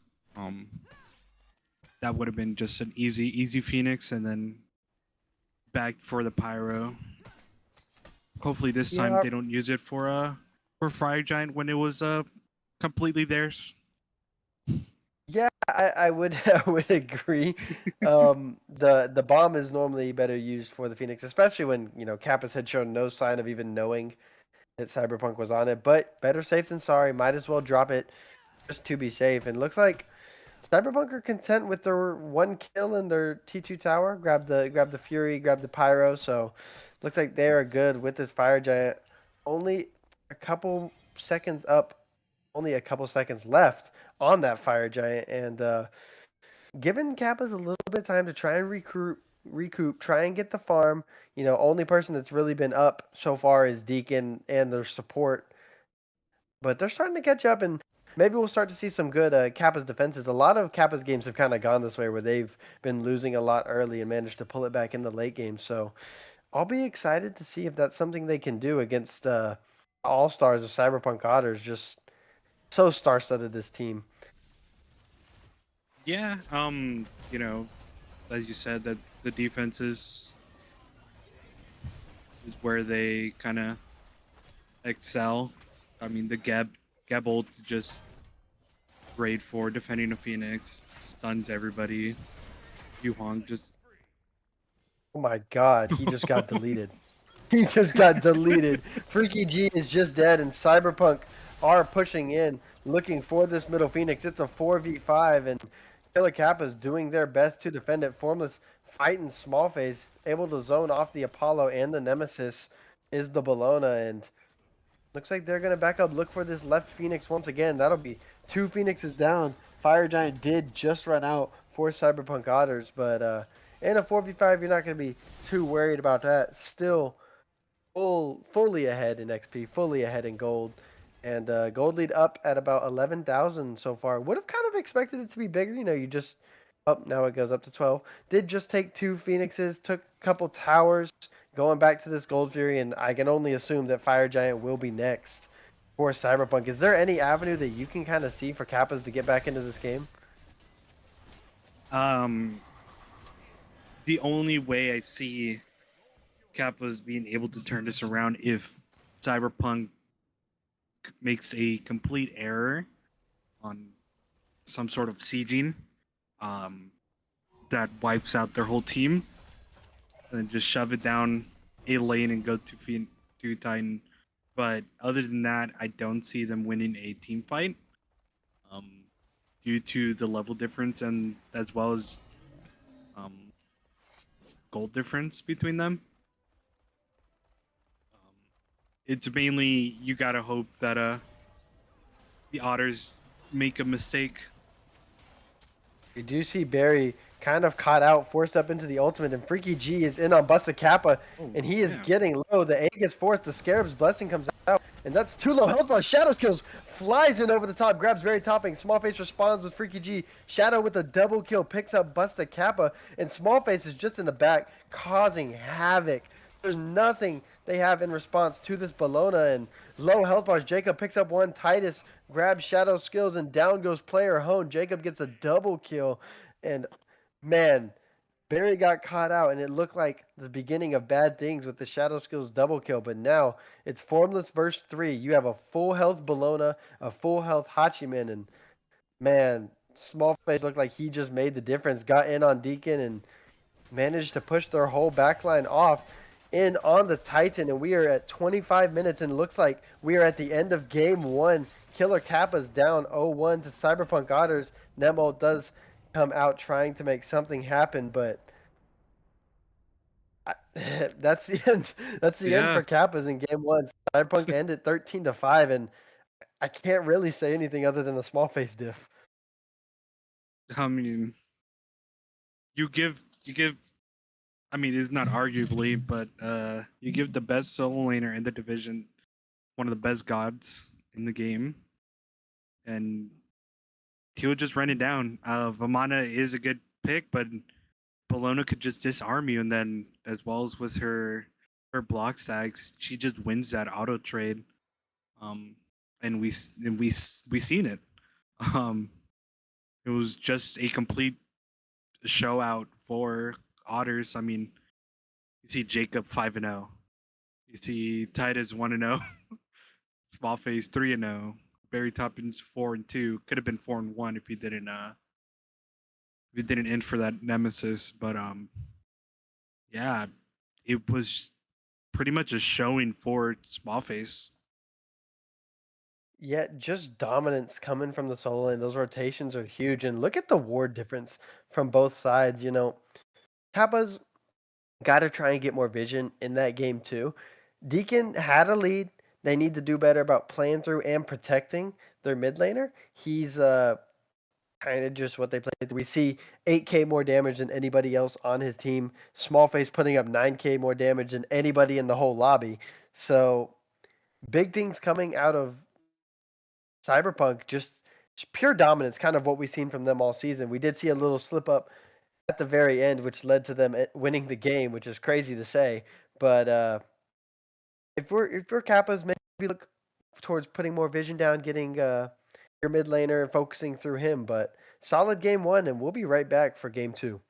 [SPEAKER 4] That would have been just an easy Phoenix, and then back for the pyro. Hopefully this time they don't use it for Fire Giant when it was completely theirs.
[SPEAKER 1] Yeah, I would I would agree. The bomb is normally better used for the Phoenix, especially when, you know, Kappas had shown no sign of even knowing that CyberPunk was on it. But better safe than sorry. Might as well drop it just to be safe. And looks like CyberPunk are content with their one kill in their T2 tower. Grab the Fury, grab the Pyro. So looks like they are good with this Fire Giant. Only a couple seconds up, only a couple seconds left on that Fire Giant, and giving Kappas a little bit of time to try and recoup, try and get the farm. You know, only person that's really been up so far is Deacon and their support, but they're starting to catch up, and maybe we'll start to see some good Kappas defenses. A lot of Kappas games have kind of gone this way, where they've been losing a lot early and managed to pull it back in the late game. So I'll be excited to see if that's something they can do against all-stars of CyberPunk Otters. Just so star-studded, this team.
[SPEAKER 4] Yeah, you know, as you said, that the defense is where they kind of excel. I mean, the Geb ult just great for defending a Phoenix, stuns everybody. Yuhong just.
[SPEAKER 1] Oh my God, he just got deleted. He just got deleted. Freaky G is just dead, and CyberPunk are pushing in, looking for this middle Phoenix. It's a 4v5, and Killer Kappa's doing their best to defend it. Formless fighting Smallface, able to zone off the Apollo, and the Nemesis is the Bologna, and looks like they're going to back up, look for this left Phoenix once again. That'll be 2 Phoenixes down. Fire Giant did just run out for CyberPunk Otters, but in a 4v5, you're not going to be too worried about that. Still fully ahead in XP, fully ahead in gold. And gold lead up at about 11,000 so far. Would have kind of expected it to be bigger. You know, you just, now it goes up to 12. Did just take 2 Phoenixes, took a couple towers, going back to this Gold Fury, and I can only assume that Fire Giant will be next for CyberPunk. Is there any avenue that you can kind of see for Kappas to get back into this game?
[SPEAKER 4] The only way I see Kappas being able to turn this around if CyberPunk makes a complete error on some sort of sieging um, that wipes out their whole team, and then just shove it down a lane and go to Titan. But other than that, I don't see them winning a team fight um, due to the level difference and as well as um, gold difference between them. It's mainly you gotta hope that the Otters make a mistake.
[SPEAKER 1] We do see Barry kind of caught out, forced up into the ultimate, and Freaky G is in on Busta Kappa, and he is getting low. The A gets forced, the Scarab's Blessing comes out, and that's too low health bar. Shadow Skills flies in over the top, grabs Barry topping. Smallface responds with Freaky G. Shadow with a double kill picks up Busta Kappa, and Smallface is just in the back, causing havoc. There's nothing they have in response to this Bologna, and low health bars. Jacob picks up one. Titus grabs Shadow Skills, and down goes player Hone. Jacob gets a double kill, and man, Barry got caught out, and it looked like the beginning of bad things with the Shadow Skills double kill. But now it's Formless verse 3. You have a full health Bologna, a full health Hachiman, and man, Smallface looked like he just made the difference. Got in on Deacon and managed to push their whole backline off in on the Titan, and we are at 25 minutes, and it looks like we are at the end of game 1. Killer Kappa's down 0-1 to CyberPunk Otters. Nemo does come out trying to make something happen, but that's the end. That's the end for Kappas in game 1. CyberPunk ended 13-5, and I can't really say anything other than a small face diff.
[SPEAKER 4] I mean, you give. I mean, it's not arguably, but you give the best solo laner in the division one of the best gods in the game, and he'll just run it down. Vamana is a good pick, but Bologna could just disarm you, and then as well as with her block stacks, she just wins that auto trade. And we seen it. It was just a complete show out for Otters. I mean, you see Jacob 5-0. You see Titus 1-0. Smallface 3-0. Barry Toppins 4-2. Could have been 4-1 if he didn't end for that nemesis. But yeah, it was pretty much a showing for Smallface.
[SPEAKER 1] Yeah, just dominance coming from the solo lane. Those rotations are huge, and look at the ward difference from both sides. You know, Kappa's got to try and get more vision in that game too. Deacon had a lead. They need to do better about playing through and protecting their mid laner. He's kind of just what they played. We see 8k more damage than anybody else on his team. Smallface putting up 9k more damage than anybody in the whole lobby. So big things coming out of CyberPunk, just pure dominance, kind of what we've seen from them all season. We did see a little slip up at the very end, which led to them winning the game, which is crazy to say. But if we're Kappas, maybe look towards putting more vision down, getting your mid laner and focusing through him. But solid game 1, and we'll be right back for game 2.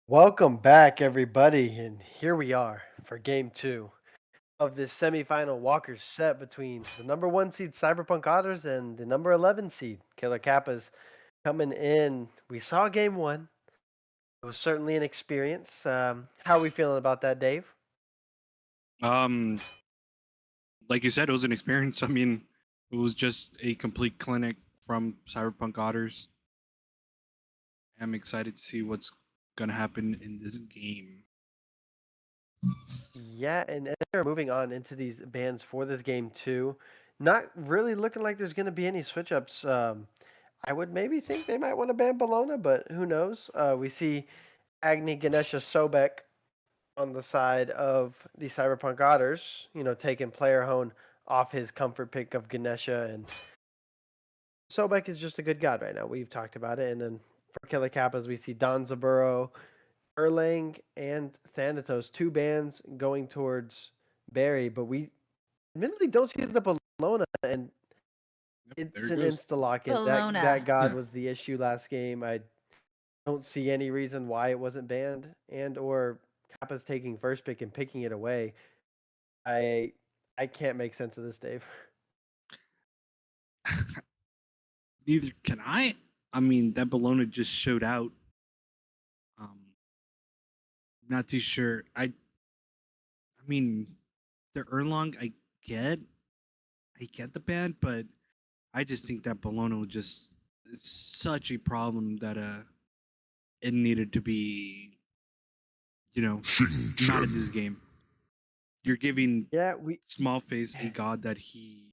[SPEAKER 1] Welcome back, everybody, and here we are for Game 2 of this semifinal Walker's set between the number 1 seed CyberPunk Otters and the number 11 seed Killer Kappas coming in. We saw Game 1. It was certainly an experience. How are we feeling about that, Dave?
[SPEAKER 4] Um, like you said, it was an experience. I mean, it was just a complete clinic from CyberPunk Otters. I'm excited to see what's gonna happen in this game.
[SPEAKER 1] Yeah, and they're moving on into these bans for this Game 2. Not really looking like there's going to be any switch ups. I would maybe think they might want to ban Bologna, but who knows? We see Agni Ganesha Sobek on the side of the Cyberpunk Otters, taking Player Hone off his comfort pick of Ganesha. And Sobek is just a good god right now. We've talked about it. And then for Killer Kappas, we see Don Zaburo, Erlang, and Thanatos, two bans going towards Barry, but we admittedly don't see the Bologna, and
[SPEAKER 4] Yep, there
[SPEAKER 1] it's
[SPEAKER 4] it
[SPEAKER 1] an
[SPEAKER 4] goes.
[SPEAKER 1] insta-lock in. That god was the issue last game. I don't see any reason why it wasn't banned, and or Kappa's taking first pick and picking it away. I can't make sense of this, Dave.
[SPEAKER 4] Neither can I. I mean, that Bologna just showed out. Um, not too sure. I mean, the Erlong, I get the band, but I just think that Bologna was just it's such a problem that it needed to be, not in this game. You're giving
[SPEAKER 1] Yeah, we
[SPEAKER 4] Small Face a god that he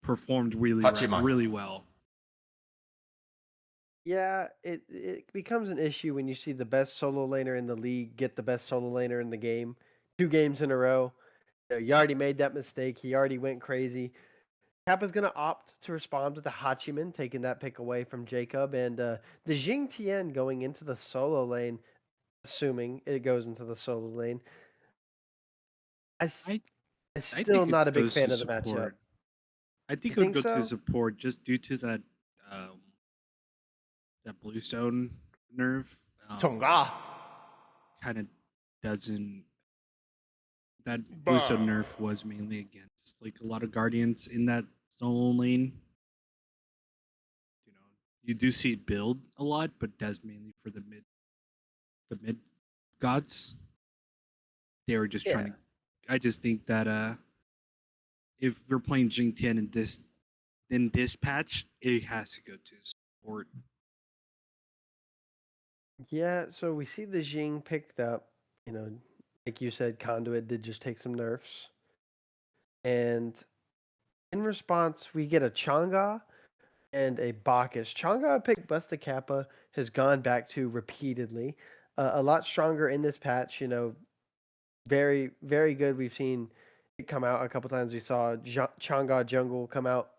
[SPEAKER 4] performed really well.
[SPEAKER 1] yeah, it becomes an issue when you see the best solo laner in the league get the best solo laner in the game, 2 games in a row. You already made that mistake. He already went crazy. Kappa's going to opt to respond with the Hachiman, taking that pick away from Jacob, and the Jing Tian going into the solo lane, assuming it goes into the solo lane. I'm
[SPEAKER 4] I
[SPEAKER 1] still
[SPEAKER 4] think it
[SPEAKER 1] not a big
[SPEAKER 4] goes to
[SPEAKER 1] fan of the matchup.
[SPEAKER 4] support. I think
[SPEAKER 1] You
[SPEAKER 4] it would
[SPEAKER 1] think
[SPEAKER 4] go to
[SPEAKER 1] so?
[SPEAKER 4] support just due to that Bluestone nerf. Kind of doesn't. That Bluestone nerf was mainly against like a lot of Guardians in that solo lane. You know, you do see it build a lot, but that's mainly for the mid gods. They were just trying
[SPEAKER 1] Yeah.
[SPEAKER 4] to. I just think that if we're playing Jing Tian in this patch, it has to go to support.
[SPEAKER 1] Yeah, so we see the Jing picked up. Like you said, Conduit did just take some nerfs. And in response, we get a Chang'e and a Bacchus. Chang'e pick Busta Kappa has gone back to repeatedly. A lot stronger in this patch, very, very good. We've seen it come out a couple times. We saw Chang'e Jungle come out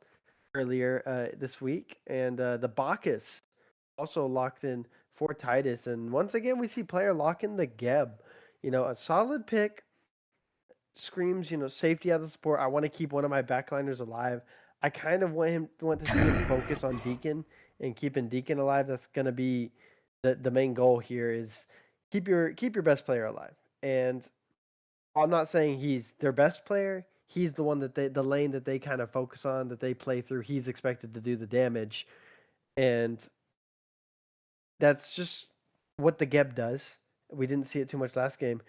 [SPEAKER 1] earlier this week. And the Bacchus also locked in for Titus. And once again, we see player lock in the Geb. A solid pick screams, safety as a support. I want to keep one of my backliners alive. I kind of want to see him focus on Deacon and keeping Deacon alive. That's going to be the main goal here is keep your best player alive. And I'm not saying he's their best player. He's the one that the lane that they kind of focus on, that they play through. He's expected to do the damage. And that's just what the Geb does. We didn't see it too much last game.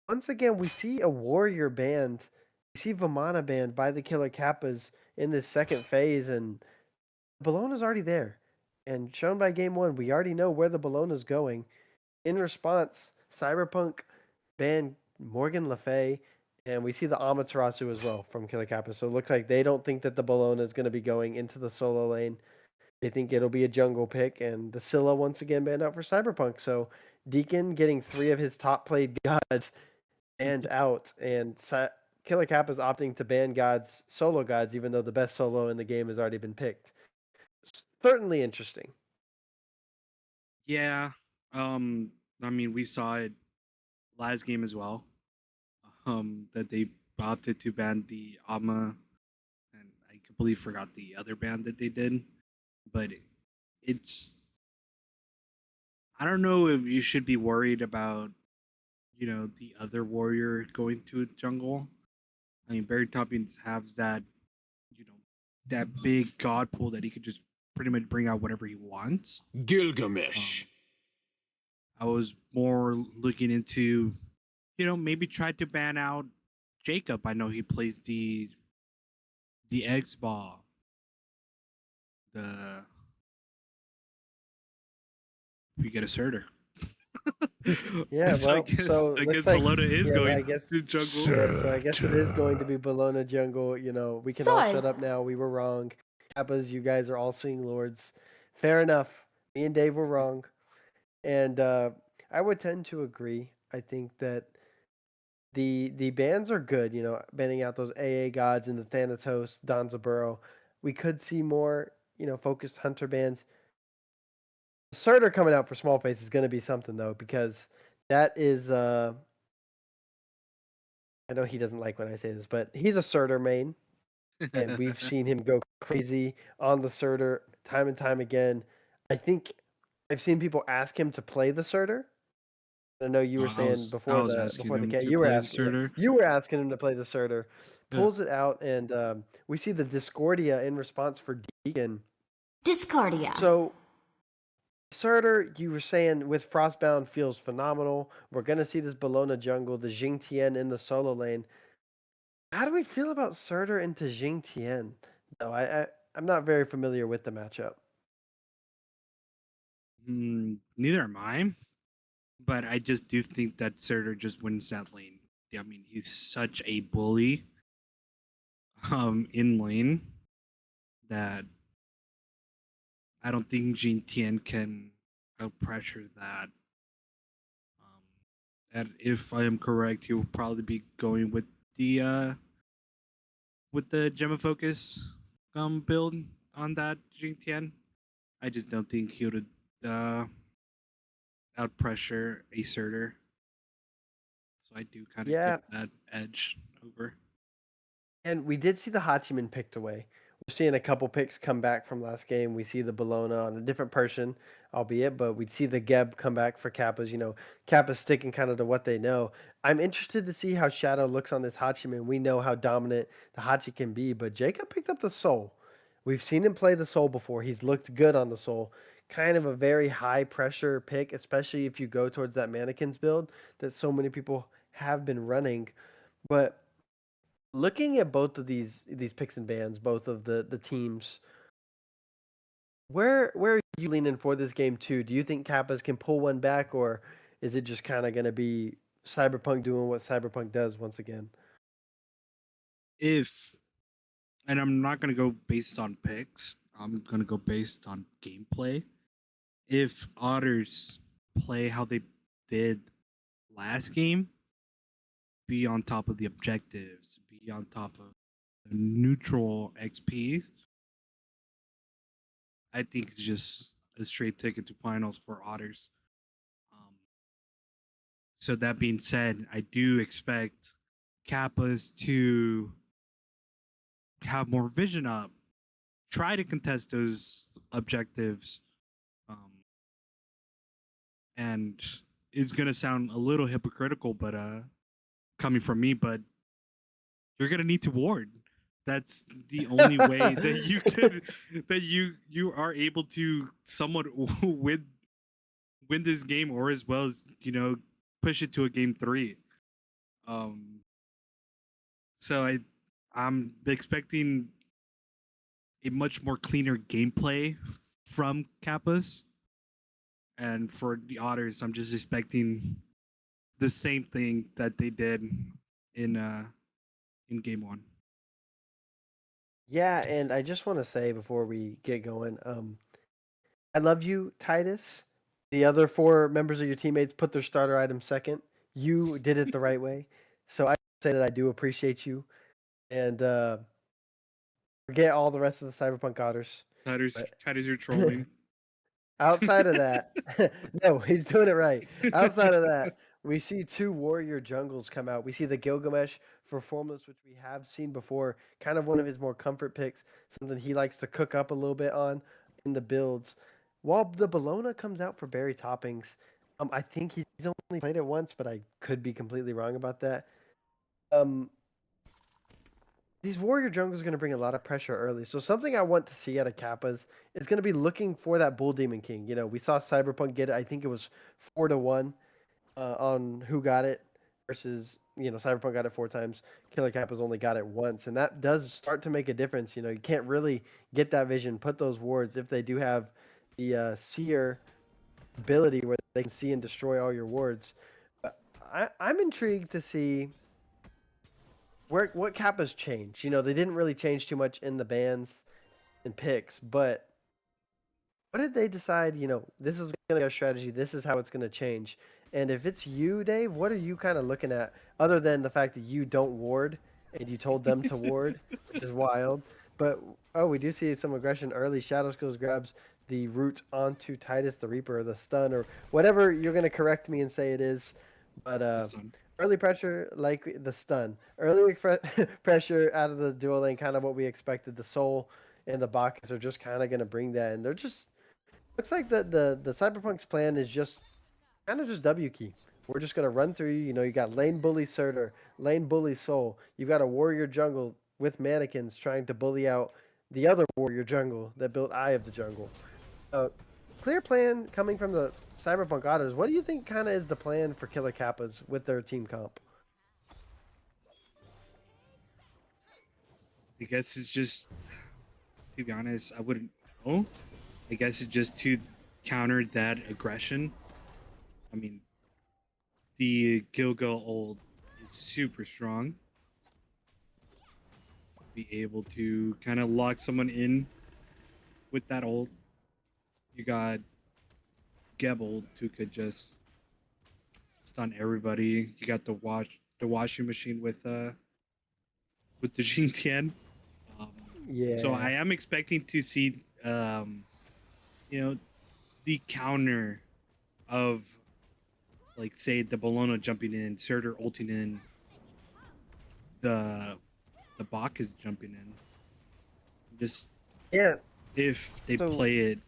[SPEAKER 1] Once again, we see a warrior band. We see Vamana band by the Killer Kappas in this second phase, and Bologna's already there. And shown by game 1, we already know where the Bologna's going. In response, Cyberpunk banned Morgan Le Fay, and we see the Amaterasu as well from Killer Kappa. So it looks like they don't think that the Bologna is going to be going into the solo lane. They think it'll be a jungle pick, and the Scylla once again banned out for Cyberpunk. So Deacon getting 3 of his top played gods banned out, and Killer Cap is opting to ban solo gods, even though the best solo in the game has already been picked. Certainly interesting.
[SPEAKER 4] Yeah. I mean, we saw it last game as well. That they opted to ban the Ama, and I completely forgot the other ban that they did. But it's I don't know if you should be worried about, the other warrior going to jungle. I mean, Barry Tompkins has that, you know, that big god pool that he could just pretty much bring out whatever he wants.
[SPEAKER 5] Gilgamesh.
[SPEAKER 4] I was more looking into, maybe try to ban out Jacob. I know he plays the X ball. The We get a Surtur.
[SPEAKER 1] Yeah,
[SPEAKER 4] So I
[SPEAKER 1] well,
[SPEAKER 4] guess
[SPEAKER 1] so
[SPEAKER 4] I guess
[SPEAKER 1] looks like
[SPEAKER 4] Bologna is
[SPEAKER 1] yeah, I
[SPEAKER 4] going
[SPEAKER 1] guess
[SPEAKER 4] to jungle.
[SPEAKER 1] yeah, so I guess it is going to be Bologna jungle. We can all
[SPEAKER 6] Sol.
[SPEAKER 1] shut up now. We were wrong. Kappas, you guys are all seeing lords. Fair enough. Me and Dave were wrong, and I would tend to agree. I think that the bans are good. Banning out those AA gods and the Thanatos, Danzaburo. We could see more, focused hunter bans. Surtur coming out for small face is going to be something though, because that is I know he doesn't like when I say this, but he's a Surtur main, and we've seen him go crazy on the Surtur time and time again. I think I've seen people ask him to play the Surtur. I know you were
[SPEAKER 4] I
[SPEAKER 1] saying
[SPEAKER 4] was asking
[SPEAKER 1] before the
[SPEAKER 4] him
[SPEAKER 1] game,
[SPEAKER 4] to
[SPEAKER 1] you were
[SPEAKER 4] play the
[SPEAKER 1] asking
[SPEAKER 4] Surtur.
[SPEAKER 1] you were asking him to play the Surtur.
[SPEAKER 4] Yeah.
[SPEAKER 1] Pulls it out, and we see the Discordia in response for Deacon.
[SPEAKER 6] Discordia.
[SPEAKER 1] So Surtur, you were saying with Frostbound feels phenomenal. We're gonna see this Bologna jungle, the Jing Tian in the solo lane. How do we feel about Surtur into Jing Tian? No, I'm not very familiar with the matchup.
[SPEAKER 4] Neither am I, but I just do think that Surtur just wins that lane. I mean, he's such a bully in lane that I don't think Jin Tian can outpressure that. And if I am correct, he will probably be going with the Gemma Focus build on that Jing Tian. I just don't think he would outpressure a Surtur. So I do kind of
[SPEAKER 1] Yeah,
[SPEAKER 4] give that edge over.
[SPEAKER 1] and we did see the Hachiman picked away. We're seeing a couple picks come back from last game. We see the Bologna on a different person, albeit, but we'd see the Geb come back for Kappas. Kappas sticking kind of to what they know. I'm interested to see how Shadow looks on this Hachiman. We know how dominant the Hachi can be, but Jacob picked up the Soul. We've seen him play the Soul before. He's looked good on the Soul. Kind of a very high pressure pick, especially if you go towards that mannequins build that so many people have been running. But looking at both of these picks and bans, both of the teams, where are you leaning for this game too? Do you think Kappas can pull one back, or is it just kind of going to be CyberPunk doing what CyberPunk does once again?
[SPEAKER 4] And I'm not gonna go based on picks. I'm gonna go based on gameplay. If Otters play how they did last game, be on top of the objectives, be on top of the neutral XP, I think it's just a straight ticket to finals for Otters. So that being said, I do expect Kappas to have more vision up, try to contest those objectives, and it's gonna sound a little hypocritical, but coming from me, but you're gonna need to ward. That's the only way that you could that you are able to somewhat win this game, or as well as push it to a game 3. Um, so I'm expecting a much more cleaner gameplay from Kappas, and for the Otters, I'm just expecting the same thing that they did in game 1.
[SPEAKER 1] Yeah, and I just want to say before we get going, I love you, Titus. The other 4 members of your teammates put their starter item second. You did it the right way. So I say that I do appreciate you. And forget all the rest of the Cyberpunk Otters.
[SPEAKER 4] Titus, you're trolling.
[SPEAKER 1] Outside of that, no, he's doing it right. Outside of that, we see 2 warrior jungles come out. We see the Gilgamesh for Formless, which we have seen before. Kind of one of his more comfort picks, something he likes to cook up a little bit on in the builds. while the Bologna comes out for berry toppings, I think he's only played it once, but I could be completely wrong about that. Um, these warrior jungles are going to bring a lot of pressure early. So something I want to see out of Kappas is going to be looking for that Bull Demon King. You know, we saw CyberPunk get it. I think it was 4-1 on who got it versus, you know, CyberPunk got it 4 times. Killer Kappas only got it once. And that does start to make a difference. You know, you can't really get that vision, put those wards if they do have the seer ability where they can see and destroy all your wards. But I'm intrigued to see what Kappa's changed. You know, they didn't really change too much in the bans and picks, but what did they decide? You know, this is going to be a strategy. This is how it's going to change. And if it's you, Dave, what are you kind of looking at other than the fact that you don't ward and you told them to ward, which is wild. But we do see some aggression early. Shadow Skills grabs the root onto Titus the Reaper or the stun or whatever you're going to correct me and say it is. But early pressure, like the stun. Early pressure out of the dual lane, kind of what we expected. The Soul and the Bacchus are just kind of going to bring that. And they're just, looks like the Cyberpunk's plan is just kind of just W key. We're just going to run through you. You know, you got lane bully Surtur, lane bully Soul. You've got a warrior jungle with mannequins trying to bully out the other warrior jungle that built Eye of the Jungle. Clear plan coming from the Cyberpunk Otters. What do you think kind of is the plan for Killer Kappas with their team comp?
[SPEAKER 4] I guess it's just, to be honest, I wouldn't know. I guess it's just to counter that aggression. I mean, the Gilgal ult is super strong. Be able to kind of lock someone in with that ult. You got Gebel who could just stun everybody. You got the washing machine with the Jing Tian. So I am expecting to see you know, the counter of, like, say the Bologna jumping in, Surtur ulting in, the Bach is jumping in. Just if they play it,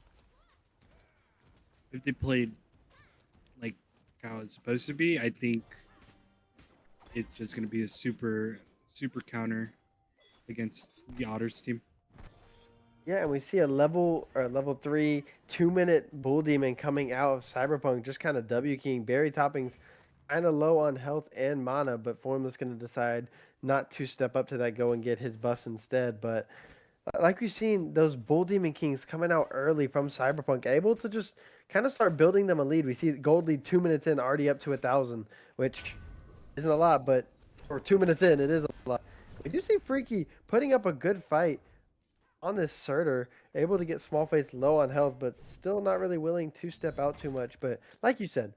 [SPEAKER 4] if they played like how it's supposed to be, I think it's just gonna be a super counter against the Otters team.
[SPEAKER 1] Yeah, and we see a level 3 2-minute Bull Demon coming out of Cyberpunk, just kind of W keying. Berry toppings kind of low on health and mana, but Formless going to decide not to step up to that, go and get his buffs instead. But like we've seen, those Bull Demon Kings coming out early from Cyberpunk, able to just kind of start building them a lead. We see Gold lead 2 minutes in, already up to 1,000, which isn't a lot, but for 2 minutes in, it is a lot. We do see Freaky putting up a good fight on this Surtur, able to get small face low on health, but still not really willing to step out too much. But like you said,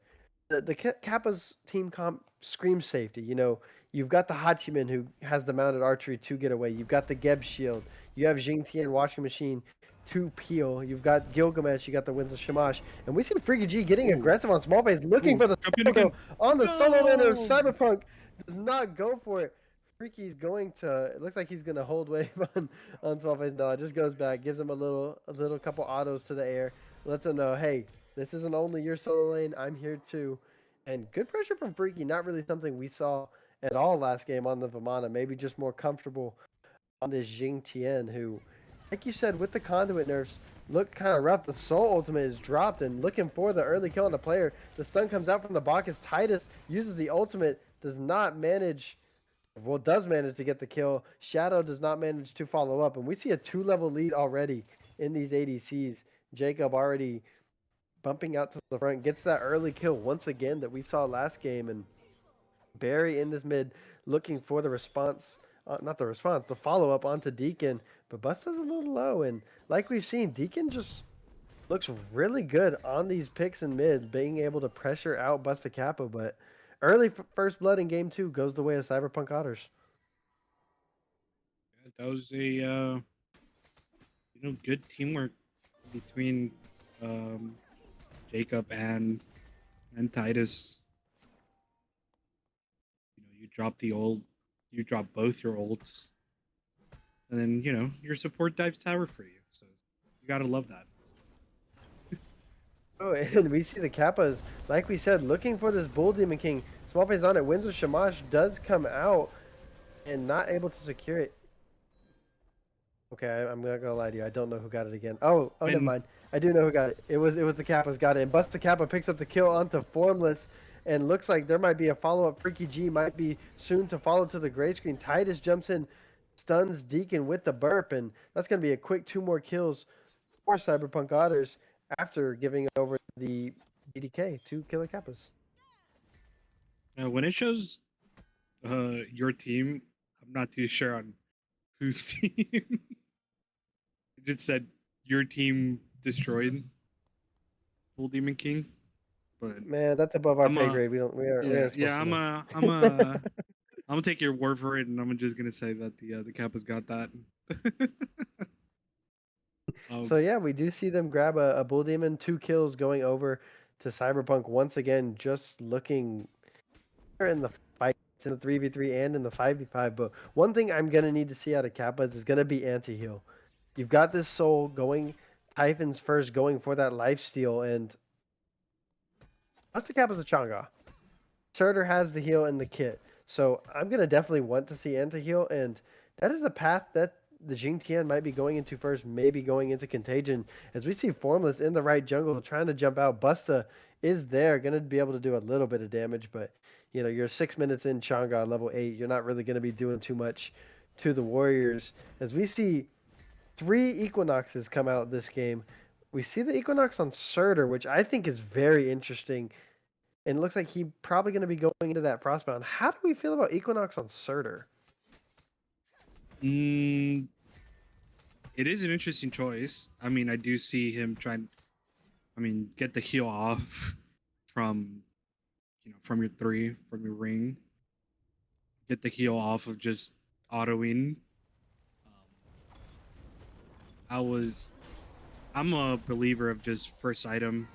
[SPEAKER 1] the Kappa's team comp screams safety. You know, you've got the Hachiman who has the mounted archery to get away. You've got the Geb shield. You have Jing Tian washing machine to peel. You've got Gilgamesh. You got the Winds of Shamash. And we see Freaky G getting aggressive on small face, looking for the solo on the solo laner of Cyberpunk. Does not go for it. Freaky's going to. It looks like he's going to hold wave on small face. No, it just goes back, gives him a little couple autos to the air, lets him know, hey, this isn't only your solo lane. I'm here too. And good pressure from Freaky. Not really something we saw at all last game on the Vamana. Maybe just more comfortable on this Jing Tian, who, like you said, with the conduit nerfs, look kind of rough. The Soul ultimate is dropped, and looking for the early kill on the player. The stun comes out from the Bacchus. Titus uses the ultimate, does not manage. Well, does manage to get the kill. Shadow does not manage to follow up, and we see a 2-level lead already in these ADCs. Jacob already bumping out to the front, gets that early kill once again that we saw last game, and Barry in this mid looking for the response, not the response, the follow-up onto Deacon, but Busta's a little low, and like we've seen, Deacon just looks really good on these picks in mid, being able to pressure out Busta Kappa, but early first blood in game 2 goes the way of Cyberpunk Otters.
[SPEAKER 4] That was a good teamwork between Jacob and Titus. You know, you drop both your ults, and then your support dives tower for you. So you gotta love that.
[SPEAKER 1] Oh, and we see the Kappas, like we said, looking for this Bull Demon King. Smallface on it. Winds of Shamash does come out and not able to secure it. Okay, I'm not gonna lie to you. I don't know who got it again. Oh, never
[SPEAKER 4] And
[SPEAKER 1] mind. I do know who got it. It was the Kappas got it. And Busta Kappa picks up the kill onto Formless, and looks like there might be a follow up. Freaky G might be soon to follow to the gray screen. Titus jumps in, stuns Deacon with the burp, and that's gonna be a quick 2 more kills for CyberPunk Otters after giving over the BDK to Killer Kappas.
[SPEAKER 4] when it shows your team, I'm not too sure on whose team. It just said your team destroyed Bull Demon King, but
[SPEAKER 1] Man, that's above our
[SPEAKER 4] I'm
[SPEAKER 1] pay
[SPEAKER 4] a
[SPEAKER 1] grade. We aren't supposed
[SPEAKER 4] yeah.
[SPEAKER 1] to know.
[SPEAKER 4] I'm gonna take your word for it, and I'm just gonna say that the Kappas got that.
[SPEAKER 1] So yeah, we do see them grab a Bull Demon, 2 kills going over to CyberPunk once again, just looking in the fight in the 3v3 and in the 5v5. But one thing I'm gonna need to see out of Kappas is gonna be anti-heal. You've got this soul going, Typhon's first going for that lifesteal, and that's the Kappas of Chang'e. Surtur has the heal in the kit. So I'm going to definitely want to see anti-heal, and that is the path that the Jing Tian might be going into first, maybe going into Contagion. As we see Formless in the right jungle trying to jump out. Busta is there, going to be able to do a little bit of damage, but you're 6 minutes in Chang'e level 8. You're not really going to be doing too much to the Warriors. As we see 3 Equinoxes come out this game. We see the Equinox on Surtur, which I think is very interesting. And it looks like he's probably going to be going into that Frostbound. How do we feel about Equinox on Surtur?
[SPEAKER 4] Mm, it is an interesting choice. I mean, I do see him trying. I mean, get the heal off from from your 3 from your ring. Get the heal off of just autoing. I was. I'm a believer of just first item.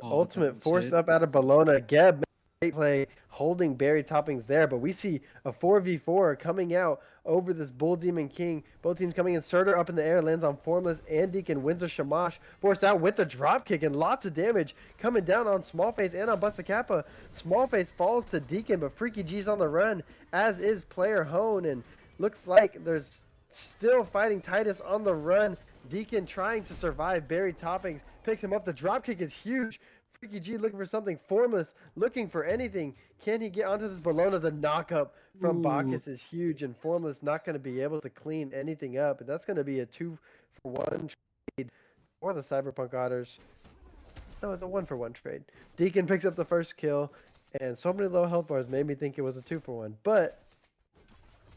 [SPEAKER 1] Ultimate forced up out of Bologna. Geb, great play, holding Barry Toppings there. But we see a 4v4 coming out over this Bull Demon King. Both teams coming in. Surtur up in the air, lands on Formless and Deacon. Windsor Shamash forced out with the drop kick and lots of damage coming down on Smallface and on Busta Kappa. Smallface falls to Deacon, but Freaky G's on the run, as is player Hone. And looks like there's still fighting Titus on the run. Deacon trying to survive. Barry Toppings picks him up. The drop kick is huge. Freaky G looking for something. Formless looking for anything. Can he get onto this Bologna? The knockup from Bacchus is huge, and Formless not going to be able to clean anything up. And that's going to be a 2-for-1 trade for the CyberPunk Otters. No, it's a 1-for-1 trade. Deacon picks up the first kill, and so many low health bars made me think it was a 2-for-1. But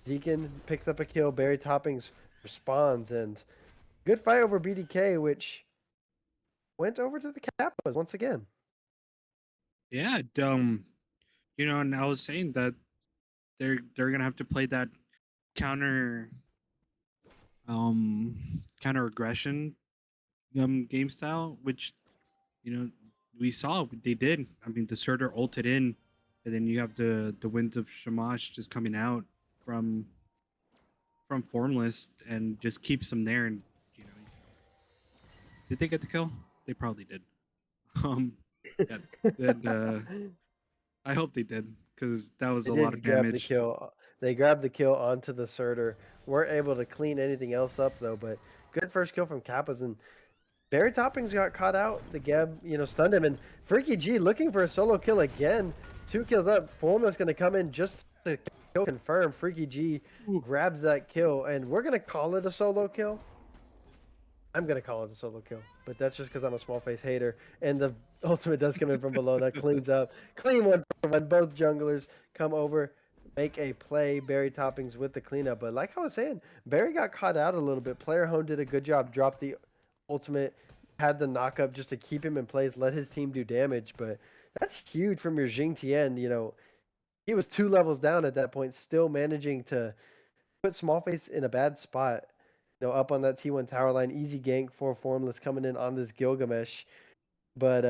[SPEAKER 1] Deacon picks up a kill. Barry Toppings responds, and good fight over BDK, which went over to the Kappas once again.
[SPEAKER 4] Yeah, and I was saying that they're gonna have to play that counter counter aggression game style, which we saw they did. I mean, the Surtur ulted in, and then you have the winds of Shamash just coming out from Formless and just keeps them there. And did they get the kill? They probably did. Yeah, and I hope they did, because that was a lot of
[SPEAKER 1] Grab the
[SPEAKER 4] damage.
[SPEAKER 1] kill. They grabbed the kill onto the Surtur. Weren't able to clean anything else up though, but good first kill from Kappas. And Barry Toppings got caught out. The Geb, stunned him. And Freaky G looking for a solo kill again. 2 kills up. Formless going to come in just to kill confirm. Freaky G grabs that kill, and we're going to call it a solo kill. I'm going to call it a solo kill, but that's just because I'm a small face hater. And the ultimate does come in from Bologna, cleans up. Clean 1-for-1. Both junglers come over, make a play. Barry Toppings with the cleanup. But like I was saying, Barry got caught out a little bit. Player Hone did a good job, dropped the ultimate, had the knockup just to keep him in place, let his team do damage. But that's huge from your Jing Tian. He was 2 levels down at that point, still managing to put Smallface in a bad spot. Up on that T1 tower line, easy gank for Formless coming in on this Gilgamesh. But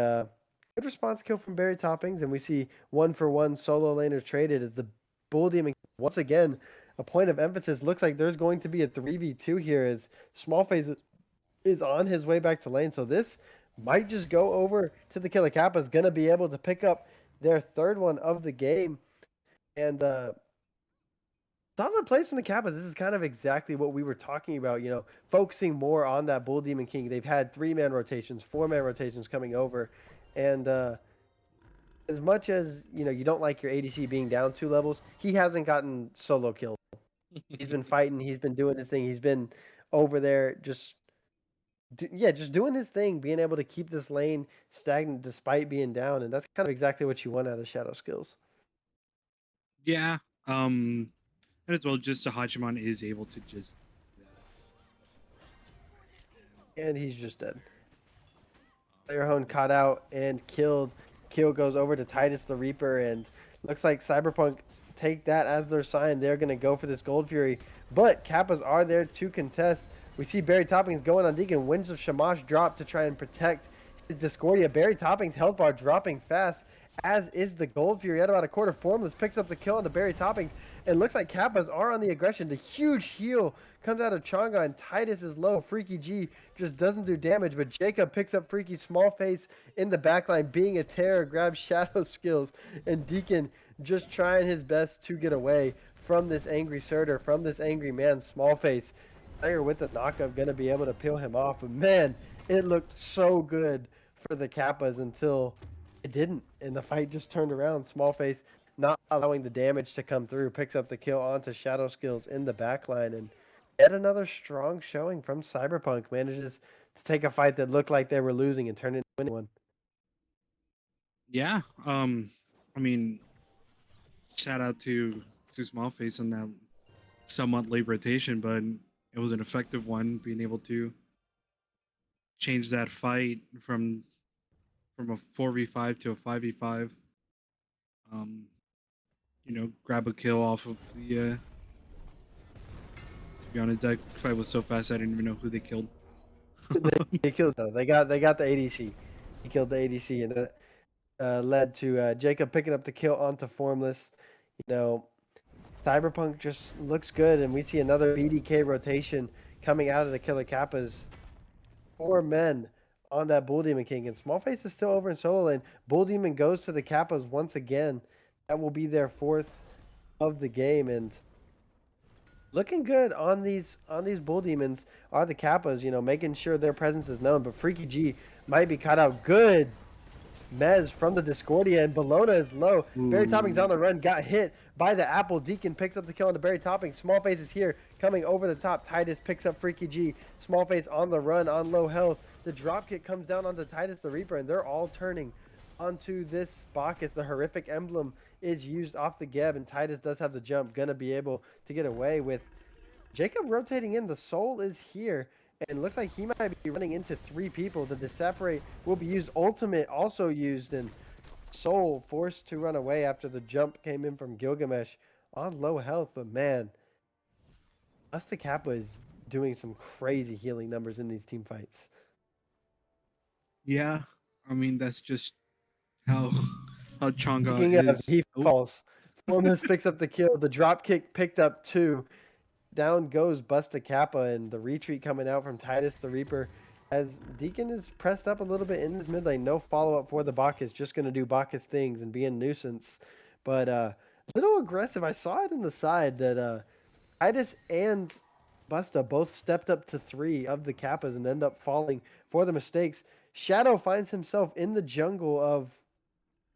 [SPEAKER 1] good response kill from Barry Toppings, and we see 1-for-1 solo laner traded as the Bull Demon once again. A point of emphasis. Looks like there's going to be a 3v2 here as Smallface is on his way back to lane. So this might just go over to the Killer Kappas, going to be able to pick up their third one of the game. And solid plays from the Kappas. This is kind of exactly what we were talking about, focusing more on that Bull Demon King. They've had 3-man rotations, 4-man rotations coming over. And as much as, you don't like your ADC being down 2 levels, he hasn't gotten solo killed. He's been fighting. He's been doing his thing. He's been over there just doing his thing, being able to keep this lane stagnant despite being down. And that's kind of exactly what you want out of Shadow Skills.
[SPEAKER 4] Yeah. And as well, just Hachiman is able to just.
[SPEAKER 1] And he's just dead. Player Hone caught out and killed. Kill goes over to Titus the Reaper, and looks like CyberPunk take that as their sign. They're going to go for this Gold Fury, but Kappas are there to contest. We see Barry Toppings going on Deacon. Winds of Shamash drop to try and protect his Discordia. Barry Toppings' health bar dropping fast, as is the Gold Fury. At about a quarter, Formless picks up the kill on the Barry Toppings, and looks like Kappas are on the aggression. The huge heal comes out of Chonga, and Titus is low. Freaky G just doesn't do damage, but Jacob picks up Freaky Small Face in the backline, being a terror, grabs Shadow Skills, and Deacon just trying his best to get away from this angry Surtur, from this angry man, Small Face. Player with the knockup going to be able to peel him off, but man, it looked so good for the Kappas until it didn't, and the fight just turned around. Small Face not allowing the damage to come through, picks up the kill onto Shadow Skills in the backline, and yet another strong showing from CyberPunk. Manages to take a fight that looked like they were losing and turn it into a win.
[SPEAKER 4] Yeah. I mean, shout out to Smallface on that somewhat late rotation, but it was an effective one, being able to change that fight from a 4v5 to a 5v5. Grab a kill off of the. To be honest, that fight was so fast I didn't even know who they killed.
[SPEAKER 1] They killed. No, they got the ADC. He killed the ADC, and it led to Jacob picking up the kill onto Formless. CyberPunk just looks good, and we see another BDK rotation coming out of the Killer Kappas. 4 men on that Bull Demon King, and Smallface is still over in solo lane. Bull Demon goes to the Kappas once again. That will be their 4th of the game, and looking good on these Bull Demons are the Kappas, making sure their presence is known. But Freaky G might be caught out. Good Mez from the Discordia, and Bologna is low. Barry Toppings on the run, got hit by the Apple. Deacon picks up the kill on the Barry Toppings. Smallface is here, coming over the top. Titus picks up Freaky G. Smallface on the run, on low health. The dropkick comes down onto Titus the Reaper, and they're all turning onto this Bacchus. The horrific emblem is used off the Geb, and Titus does have the jump. Gonna be able to get away with Jacob rotating in. The Soul is here, and looks like he might be running into 3 people. The Disseparate will be used. Ultimate also used, and Soul forced to run away after the jump came in from Gilgamesh on low health. But man, Busta Kappa is doing some crazy healing numbers in these team fights.
[SPEAKER 4] Yeah, I mean that's just how Chonga
[SPEAKER 1] Speaking
[SPEAKER 4] is.
[SPEAKER 1] of, he falls. Formless picks up the kill. The drop kick picked up 2. Down goes Busta Kappa, and the retreat coming out from Titus the Reaper as Deacon is pressed up a little bit in this mid lane. No follow-up for the Bacchus, just going to do Bacchus things and be a nuisance. But a little aggressive. I saw it in the side that Titus and Busta both stepped up to 3 of the Kappas and end up falling for the mistakes. Shadow finds himself in the jungle of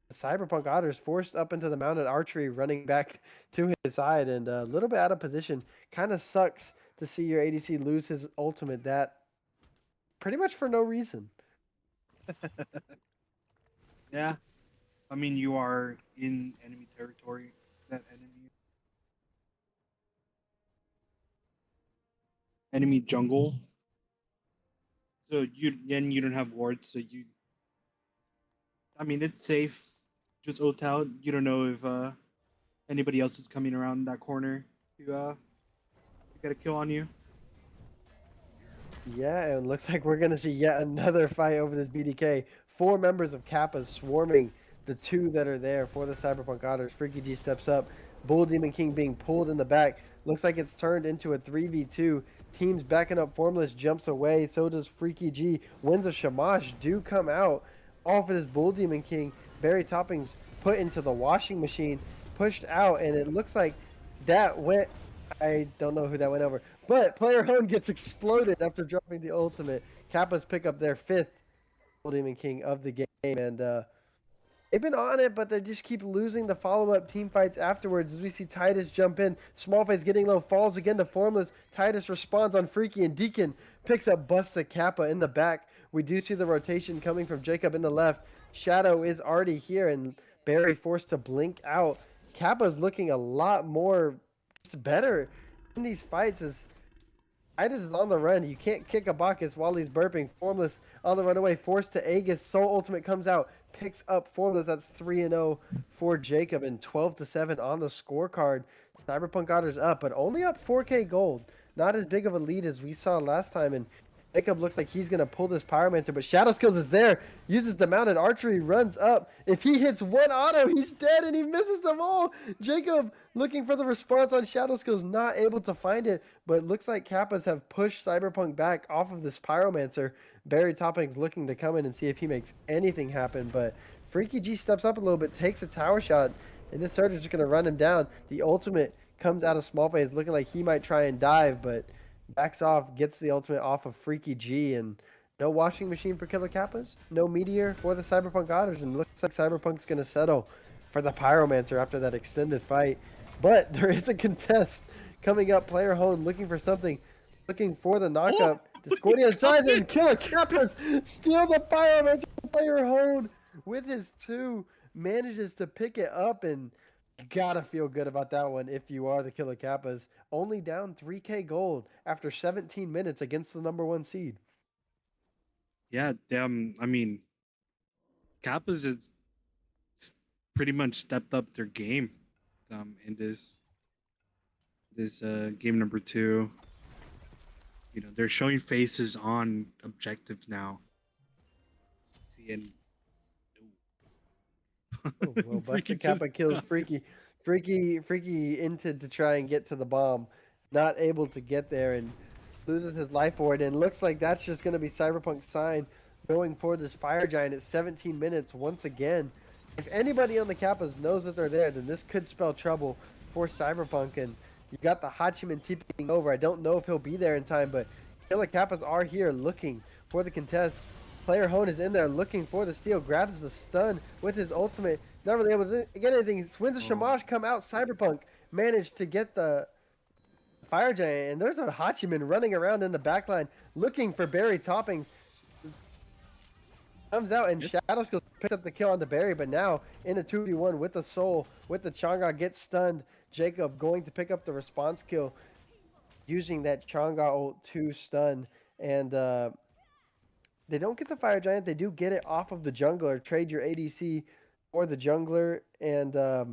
[SPEAKER 1] the CyberPunk Otters, forced up into the mounted archery, running back to his side, and a little bit out of position. Kind of sucks to see your ADC lose his ultimate that pretty much for no reason.
[SPEAKER 4] Yeah, I mean you are in enemy territory. That enemy jungle. So you don't have wards, so you. I mean it's safe. Just ult out. You don't know if anybody else is coming around that corner to get a kill on you.
[SPEAKER 1] Yeah, and looks like we're going to see yet another fight over this BDK. 4 members of Kappa swarming the 2 that are there for the CyberPunk Otters. Freaky G steps up. Bull Demon King being pulled in the back. Looks like it's turned into a 3v2. teams backing up Formless, jumps away. So does Freaky G. Wins of Shamash do come out off of this Bull Demon King. Berry Toppings put into the washing machine, pushed out, and it looks like that went. I don't know who that went over, but Player Home gets exploded after dropping the ultimate. Kappas pick up their 5th Bull Demon King of the game, and they've been on it, but they just keep losing the follow-up team fights afterwards. As we see Titus jump in, Smallface getting low, falls again to Formless. Titus responds on Freaky, and Deacon picks up Busta Kappa in the back. We do see the rotation coming from Jacob in the left. Shadow is already here, and Barry forced to blink out. Kappa's looking a lot more better in these fights as Titus is on the run. You can't kick a Bacchus while he's burping. Formless on the runaway, forced to Aegis. Soul Ultimate comes out, picks up Formless. That's 3-0 for Jacob and 12-7 on the scorecard. CyberPunk Otters up, but only up 4K gold. Not as big of a lead as we saw last time, and Jacob looks like he's going to pull this Pyromancer, but Shadow Skills is there, uses the mounted archery, runs up. If he hits one auto, he's dead, and he misses them all. Jacob looking for the response on Shadow Skills, not able to find it, but it looks like Kappas have pushed CyberPunk back off of this Pyromancer. Barry Toppings looking to come in and see if he makes anything happen, but Freaky G steps up a little bit, takes a tower shot, and this Surge is just going to run him down. The ultimate comes out of small phase, looking like he might try and dive, but backs off, gets the ultimate off of Freaky G, and no washing machine for Killer Kappas, no Meteor for the CyberPunk Otters, and looks like CyberPunk's going to settle for the Pyromancer after that extended fight. But there is a contest coming up. Player Hone looking for something, looking for the knockup. Discordia tries and Killer Kappas steal the Pyromancer. Player Hone with his 2 manages to pick it up, and you gotta feel good about that one if you are the Killer Kappas. Only down 3K gold after 17 minutes against the number 1 seed.
[SPEAKER 4] Yeah, I mean, Kappas has pretty much stepped up their game in this game number 2. You know, they're showing faces on objectives now. See, and
[SPEAKER 1] Oh, well,
[SPEAKER 4] Freaky
[SPEAKER 1] Busta Kappa
[SPEAKER 4] just
[SPEAKER 1] kills
[SPEAKER 4] dies.
[SPEAKER 1] Freaky inted to try and get to the bomb. Not able to get there and loses his life for it. And looks like that's just going to be Cyberpunk's sign going for this Fire Giant at 17 minutes once again. If anybody on the Kappas knows that they're there, then this could spell trouble for Cyberpunk. And you got the Hachiman TPing over. I don't know if he'll be there in time, but Killer Kappas are here looking for the contest. Player Hone is in there looking for the steal, grabs the stun with his ultimate. Not really able to get anything. Winds of Shamash come out. Cyberpunk managed to get the Fire Giant, and there's a Hachiman running around in the backline looking for Barry Toppings. Comes out and Shadow Skills picks up the kill on the Barry, but now in a 2v1 with the Soul, with the Chang'e gets stunned. Jacob going to pick up the response kill using that Chang'e ult to stun, and they don't get the Fire Giant. They do get it off of the jungler. Trade your ADC for the jungler, and I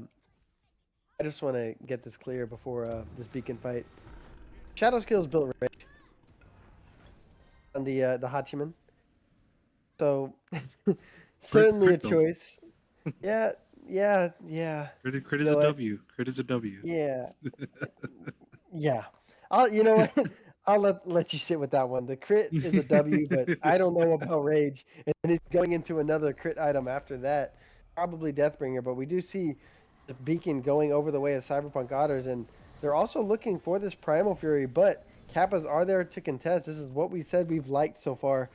[SPEAKER 1] just want to get this clear before this beacon fight. Shadow Skills built rich on the Hachiman. So certainly a
[SPEAKER 4] Crit
[SPEAKER 1] choice. Yeah.
[SPEAKER 4] Crit is
[SPEAKER 1] You know
[SPEAKER 4] a
[SPEAKER 1] what?
[SPEAKER 4] W. Crit is a W.
[SPEAKER 1] Yeah. Yeah. You know what? I'll let you sit with that one. The crit is a W, but I don't know about Rage. And he's going into another crit item after that. Probably Deathbringer, but we do see the beacon going over the way of Cyberpunk Otters, and they're also looking for this Primal Fury, but Kappas are there to contest. This is what we said we've liked so far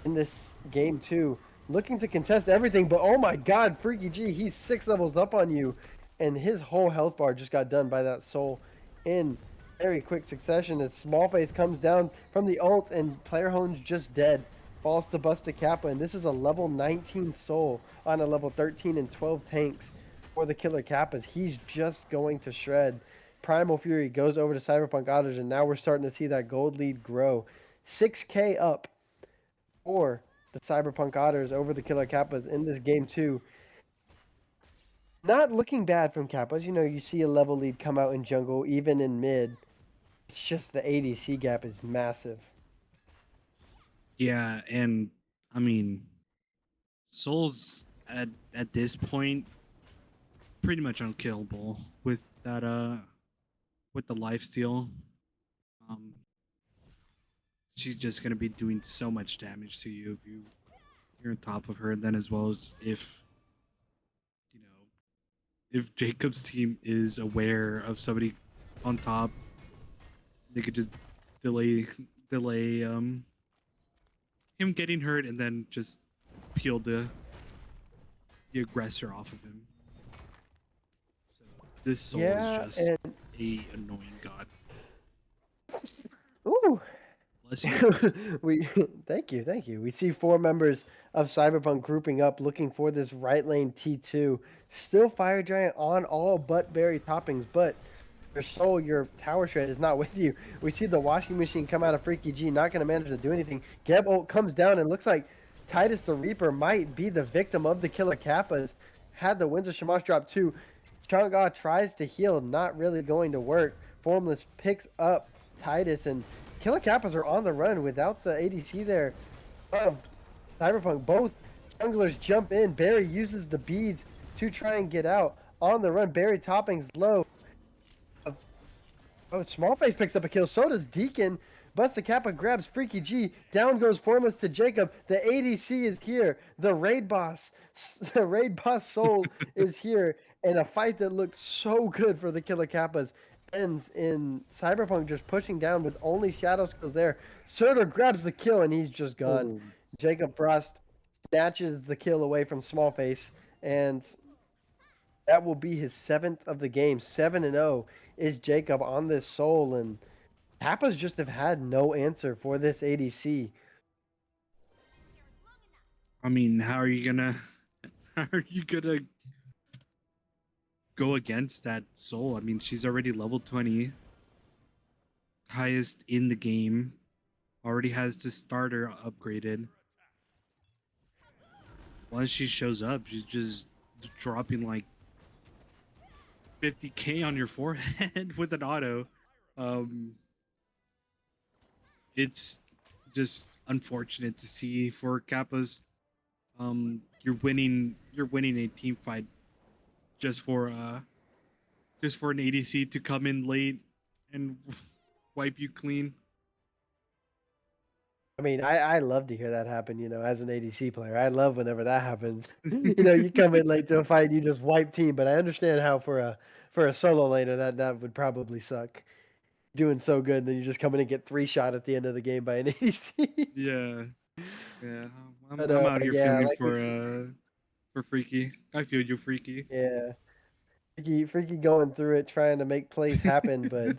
[SPEAKER 1] in this game too. Looking to contest everything, but oh my god, Freaky G, he's 6 levels up on you, and his whole health bar just got done by that Soul in very quick succession as Smallface comes down from the ult and Player Hone's just dead. Falls to Busta Kappa, and this is a level 19 Soul on a level 13 and 12 tanks for the Killer Kappas. He's just going to shred. Primal Fury goes over to Cyberpunk Otters, and now we're starting to see that gold lead grow. 6K up for the Cyberpunk Otters over the Killer Kappas in this game too. Not looking bad from Kappas. You know, you see a level lead come out in jungle, even in mid. It's just the ADC gap is massive.
[SPEAKER 4] Yeah, and I mean, Soul's at this point pretty much unkillable with that with the lifesteal. she's just gonna be doing so much damage to you if you're on top of her. And then as well as if you know if Jacob's team is aware of somebody on top, they could just delay him getting hurt and then just peel the aggressor off of him. So this soul is
[SPEAKER 1] Yeah,
[SPEAKER 4] just
[SPEAKER 1] and
[SPEAKER 4] a annoying god.
[SPEAKER 1] ooh.
[SPEAKER 4] Bless you.
[SPEAKER 1] we thank you. We see 4 members of CyberPunk grouping up, looking for this right lane T2. Still Fire Giant on all but berry toppings, but your soul, your tower shred is not with you. We see the washing machine come out of Freaky G, not going to manage to do anything. Geb ult comes down and looks like Titus the Reaper might be the victim of the Killer Kappas. Had the Winds of Shamash drop too. Chang'e tries to heal, not really going to work. Formless picks up Titus, and Killer Kappas are on the run without the ADC there of Cyberpunk. Both junglers jump in. Barry uses the beads to try and get out. On the run, Barry toppings low. Oh, Smallface picks up a kill. So does Deacon. Busts the Kappa, grabs Freaky G. Down goes Formless to Jacob. The ADC is here. The raid boss Soul is here. And a fight that looks so good for the Killer Kappas ends in Cyberpunk just pushing down with only Shadow Skills there. Surtur grabs the kill and he's just gone.
[SPEAKER 4] Oh,
[SPEAKER 1] Jacob Frost snatches the kill away from Smallface, and that will be his 7th of the game. 7-0 is Jacob on this Soul, and Kappas just have had no answer for this ADC.
[SPEAKER 4] I mean, how are you gonna go against that soul? I mean, she's already level 20, highest in the game, already has the starter upgraded. Once she shows up, she's just dropping like 50k on your forehead with an auto. Um, it's just unfortunate to see for Kappas. You're winning a team fight just for an ADC to come in late and wipe you clean.
[SPEAKER 1] I mean, I love to hear that happen, as an ADC player. I love whenever that happens. You come in late to a fight and you just wipe team, but I understand how for a solo laner that would probably suck. Doing so good, and then you just come in and get 3-shot at the end of the game by an ADC.
[SPEAKER 4] Yeah, yeah. I'm,
[SPEAKER 1] But
[SPEAKER 4] I'm out here
[SPEAKER 1] yeah,
[SPEAKER 4] feeling
[SPEAKER 1] like we said,
[SPEAKER 4] for Freaky. I feel you, Freaky.
[SPEAKER 1] yeah. Freaky going through it, trying to make plays happen, but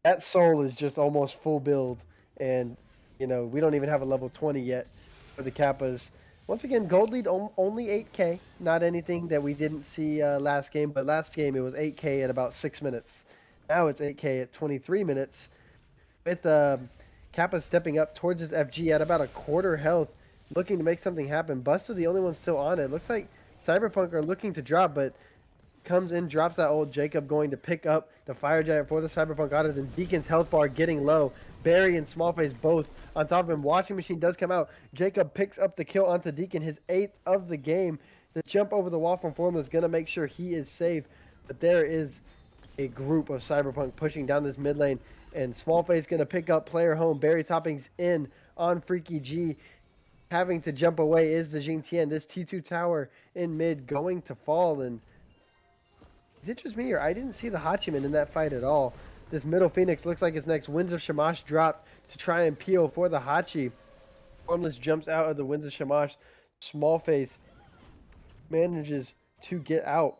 [SPEAKER 1] that soul is just almost full build, and we don't even have a level 20 yet for the Kappas. Once again, gold lead only 8k, not anything that we didn't see last game, but last game it was 8k at about 6 minutes. Now it's 8k at 23 minutes, with Kappa stepping up towards his FG at about a quarter health, looking to make something happen. Busta the only one still on it. Looks like Cyberpunk are looking to drop, but comes in, drops that old Jacob, going to pick up the Fire Giant for the Cyberpunk Otters, and Deacon's health bar getting low. Barry and Smallface both on top of him. Washing Machine does come out. Jacob picks up the kill onto Deacon, his 8th of the game. The jump over the wall from Formula is going to make sure he is safe, but there is a group of Cyberpunk pushing down this mid lane, and Smallface going to pick up player home. Barry toppings in on Freaky G. Having to jump away is the Jing Tian. This T2 tower in mid going to fall, and is it just me, or I didn't see the Hachiman in that fight at all? This middle Phoenix looks like his next Winds of Shamash dropped to try and peel for the Hachi. Formless jumps out of the Winds of Shamash. Smallface manages to get out,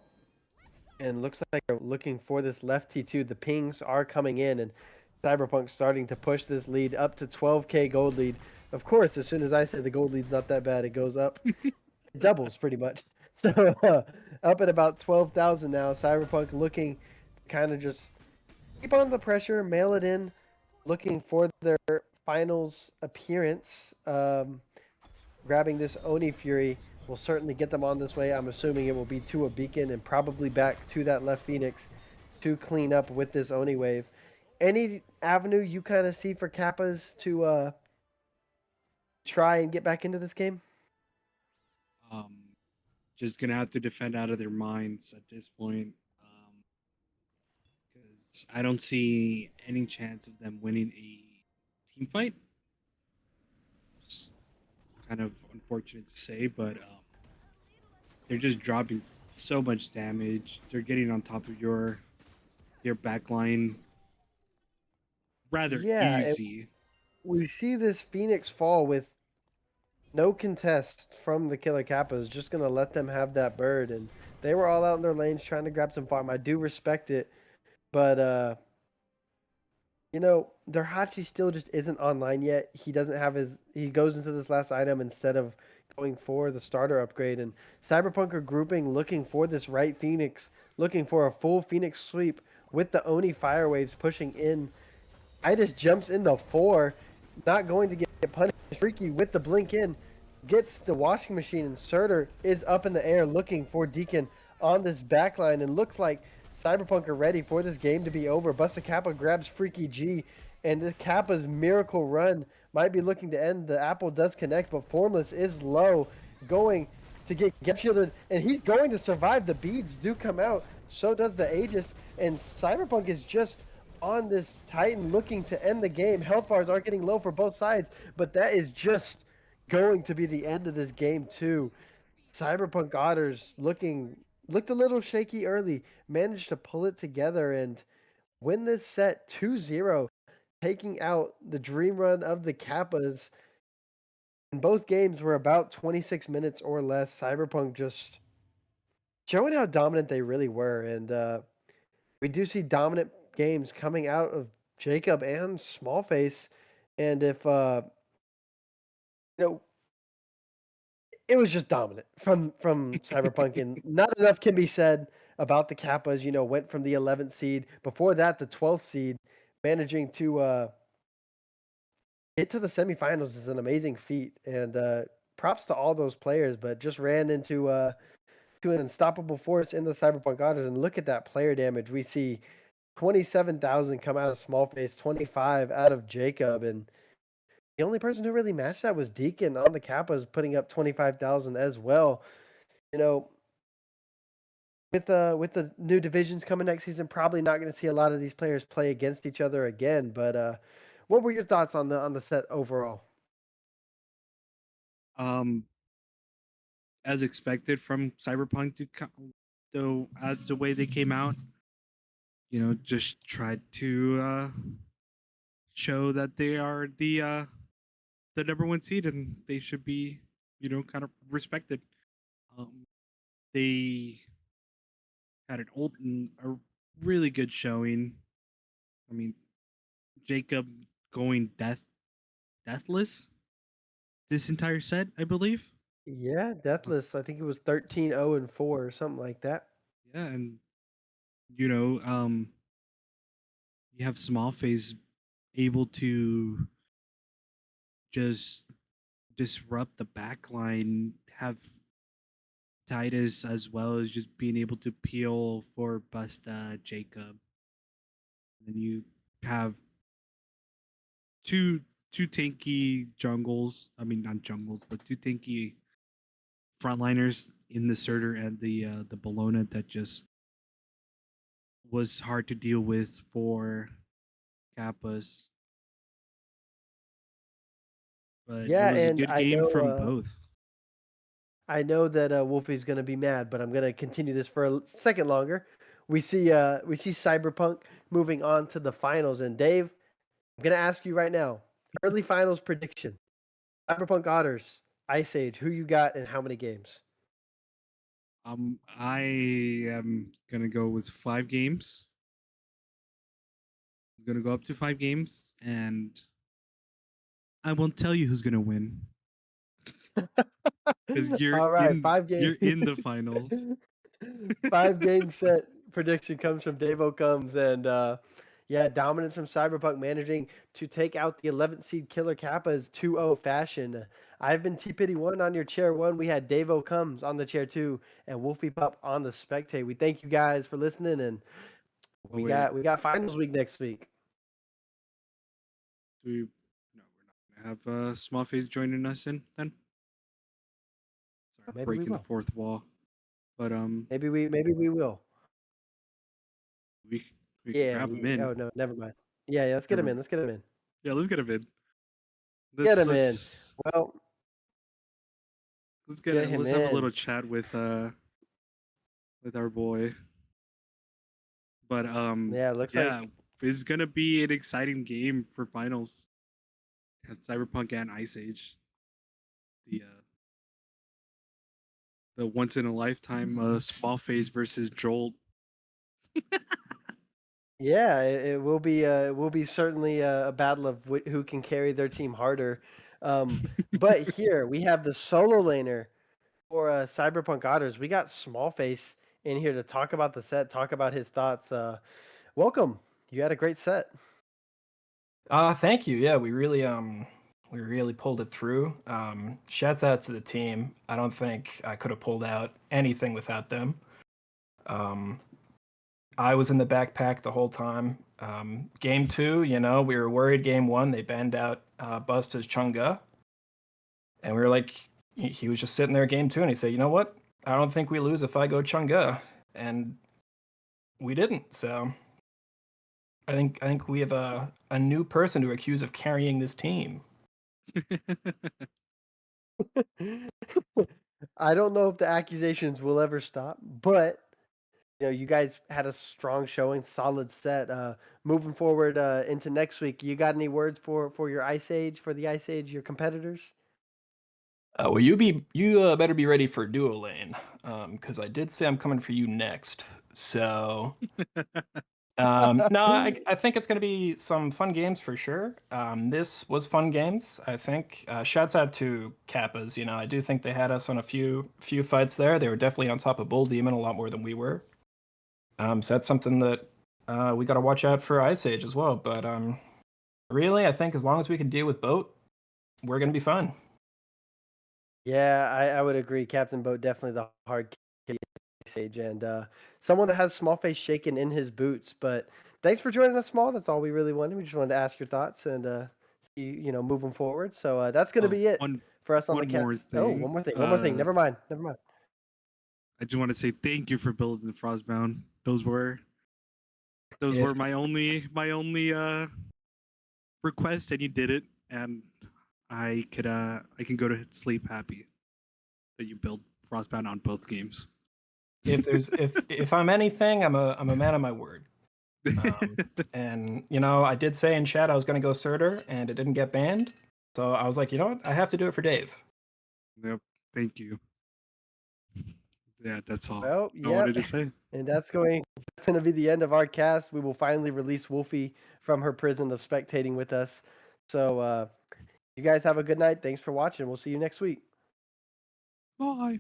[SPEAKER 1] and looks like they're looking for this left T2. The pings are coming in, and Cyberpunk starting to push this lead up to 12k gold lead. Of course, as soon as I say the gold lead's not that bad, it goes up. It doubles pretty much. So up at about 12,000 now. Cyberpunk looking to kind of just keep on the pressure, mail it in, looking for their finals appearance. Grabbing this Oni Fury will certainly get them on this way. I'm assuming it will be to a beacon and probably back to that left Phoenix to clean up with this Oni wave. Any avenue you kind of see for Kappas to try and get back into this game?
[SPEAKER 4] Um, just gonna have to defend out of their minds at this point. Because I don't see any chance of them winning a team fight. kind of unfortunate to say, but they're just dropping so much damage. They're getting on top of your back line rather
[SPEAKER 1] Yeah, and
[SPEAKER 4] easy.
[SPEAKER 1] we see this Phoenix fall with no contest from the Killer Kappas, just gonna let them have that bird, and they were all out in their lanes trying to grab some farm. I do respect it, but their Hachi still just isn't online yet. He doesn't have his. He goes into this last item instead of going for the starter upgrade, and Cyberpunk are grouping, looking for this right Phoenix, looking for a full Phoenix sweep with the Oni fire waves pushing in. Itis jumps into 4, not going to get punished. Freaky with the blink in, gets the washing machine, and Surtur is up in the air looking for Deacon on this backline, and looks like Cyberpunk are ready for this game to be over. Busta Kappa grabs Freaky G, and the Kappa's miracle run might be looking to end. The apple does connect, but Formless is low, going to get shielded, and he's going to survive. The beads do come out, so does the Aegis, and Cyberpunk is just on this Titan looking to end the game. Health bars are getting low for both sides, but that is just going to be the end of this game too. Cyberpunk Otters looked a little shaky early, managed to pull it together and win this set 2-0, taking out the dream run of the Kappas. And both games were about 26 minutes or less. Cyberpunk just showing how dominant they really were, and we do see dominant games coming out of Jacob and Smallface. And if you know, it was just dominant from Cyberpunk, and not enough can be said about the Kappas. Went from the 11th seed, before that the 12th seed, managing to get to the semifinals is an amazing feat, and props to all those players. But just ran into to an unstoppable force in the Cyberpunk Otters, and look at that player damage. We see 27,000 come out of Smallface, 25 out of Jacob, and the only person who really matched that was Deacon on the Kappas, putting up 25,000 as well. You know, with the new divisions coming next season, probably not going to see a lot of these players play against each other again. But what were your thoughts on the set overall?
[SPEAKER 4] Um, as expected from Cyberpunk, though, as the way they came out, just tried to show that they are the number one seed and they should be, kind of respected. Um, they had a really good showing. I mean, Jacob going deathless this entire set, I believe.
[SPEAKER 1] Yeah, Deathless. I think it was 13-0-4 or something like that.
[SPEAKER 4] Yeah, and you know, um, you have Smallface able to just disrupt the backline, have Titus as well as just being able to peel for Busta Jacob. And then you have two tanky jungles. I mean, not jungles, but two tanky frontliners in the Surtur and the Bologna that just was hard to deal with for Kappas. But it
[SPEAKER 1] Yeah,
[SPEAKER 4] was a
[SPEAKER 1] and
[SPEAKER 4] good game from both.
[SPEAKER 1] I know that Wolfie's gonna be mad, but I'm gonna continue this for a second longer. We see Cyberpunk moving on to the finals, and Dave, I'm gonna ask you right now, early finals prediction: Cyberpunk Otters, Ice Age. Who you got and how many games?
[SPEAKER 4] I am gonna go with 5 games. I'm gonna go up to 5 games, and I won't tell you who's gonna win because
[SPEAKER 1] All right,
[SPEAKER 4] you're in the finals.
[SPEAKER 1] 5 game set prediction comes from Davo Comes, and yeah, dominance from Cyberpunk, managing to take out the 11th seed Killer Kappas 2-0 fashion. I've been T Pity 1 on your chair 1. We had Davo Comes on the chair 2, and Wolfie Pup on the spectate. We thank you guys for listening, and
[SPEAKER 4] Oh,
[SPEAKER 1] we
[SPEAKER 4] wait,
[SPEAKER 1] got finals week next week.
[SPEAKER 4] do we? No, we're not gonna have Smallface joining us in then. Sorry,
[SPEAKER 1] Maybe we
[SPEAKER 4] breaking the
[SPEAKER 1] will.
[SPEAKER 4] fourth wall. But
[SPEAKER 1] Maybe we will.
[SPEAKER 4] we we can
[SPEAKER 1] Yeah.
[SPEAKER 4] grab him in.
[SPEAKER 1] Oh no, never mind. Yeah. Let's get him in. Let's get him in.
[SPEAKER 4] Yeah, let's get him in.
[SPEAKER 1] Get him in.
[SPEAKER 4] Let's
[SPEAKER 1] Well, Get him
[SPEAKER 4] let's have a
[SPEAKER 1] in.
[SPEAKER 4] little chat with our boy. But
[SPEAKER 1] Yeah, it looks
[SPEAKER 4] yeah,
[SPEAKER 1] like
[SPEAKER 4] it's gonna be an exciting game for finals. Cyberpunk and Ice Age. The once in a lifetime small phase versus Jolt.
[SPEAKER 1] yeah, it will be certainly a battle of who can carry their team harder. But here we have the solo laner for Cyberpunk Otters. We got Smallface in here to talk about the set, talk about his thoughts. Welcome. You had a great set.
[SPEAKER 5] Thank you. Yeah, we really pulled it through. Shouts out to the team. I don't think I could have pulled out anything without them. I was in the backpack the whole time. Game 2, we were worried. Game 1, they banned out Busta's Chunga, and we were like, he was just sitting there. Game 2, and he said, "You know what? I don't think we lose if I go Chunga," and we didn't. So I think we have a new person to accuse of carrying this team.
[SPEAKER 1] I don't know if the accusations will ever stop, but you guys had a strong showing, solid set. Moving forward into next week, you got any words for your Ice Age, for the Ice Age, your competitors?
[SPEAKER 5] Well, you better be ready for duo lane, because I did say I'm coming for you next. So, no, I think it's gonna be some fun games for sure. This was fun games. I think. Shouts out to Kappas. I do think they had us on a few fights there. They were definitely on top of Bull Demon a lot more than we were. So that's something that we got to watch out for Ice Age as well. But really, I think as long as we can deal with Boat, we're gonna be fine.
[SPEAKER 1] Yeah, I would agree. Captain Boat definitely the hard Ice Age, and someone that has small face shaken in his boots. But thanks for joining us, Small. That's all we really wanted. We just wanted to ask your thoughts and see moving forward. So that's gonna
[SPEAKER 4] Oh,
[SPEAKER 1] be it for us on the
[SPEAKER 4] one more
[SPEAKER 1] cats. Oh,
[SPEAKER 4] thing.
[SPEAKER 1] one more thing. Never mind.
[SPEAKER 4] I just want to say thank you for building the Frostbound. Those were my only request, and you did it, and I can go to sleep happy that you build Frostbound on both games.
[SPEAKER 5] If I'm anything, I'm a man of my word. And I did say in chat I was gonna go Surtur, and it didn't get banned. So I was like, you know what? I have to do it for Dave.
[SPEAKER 4] Yep. Thank you. Yeah, that's all
[SPEAKER 1] Well,
[SPEAKER 4] I wanted to say.
[SPEAKER 1] And that's going to be the end of our cast. We will finally release Wolfie from her prison of spectating with us. So you guys have a good night. Thanks for watching. We'll see you next week.
[SPEAKER 4] Bye.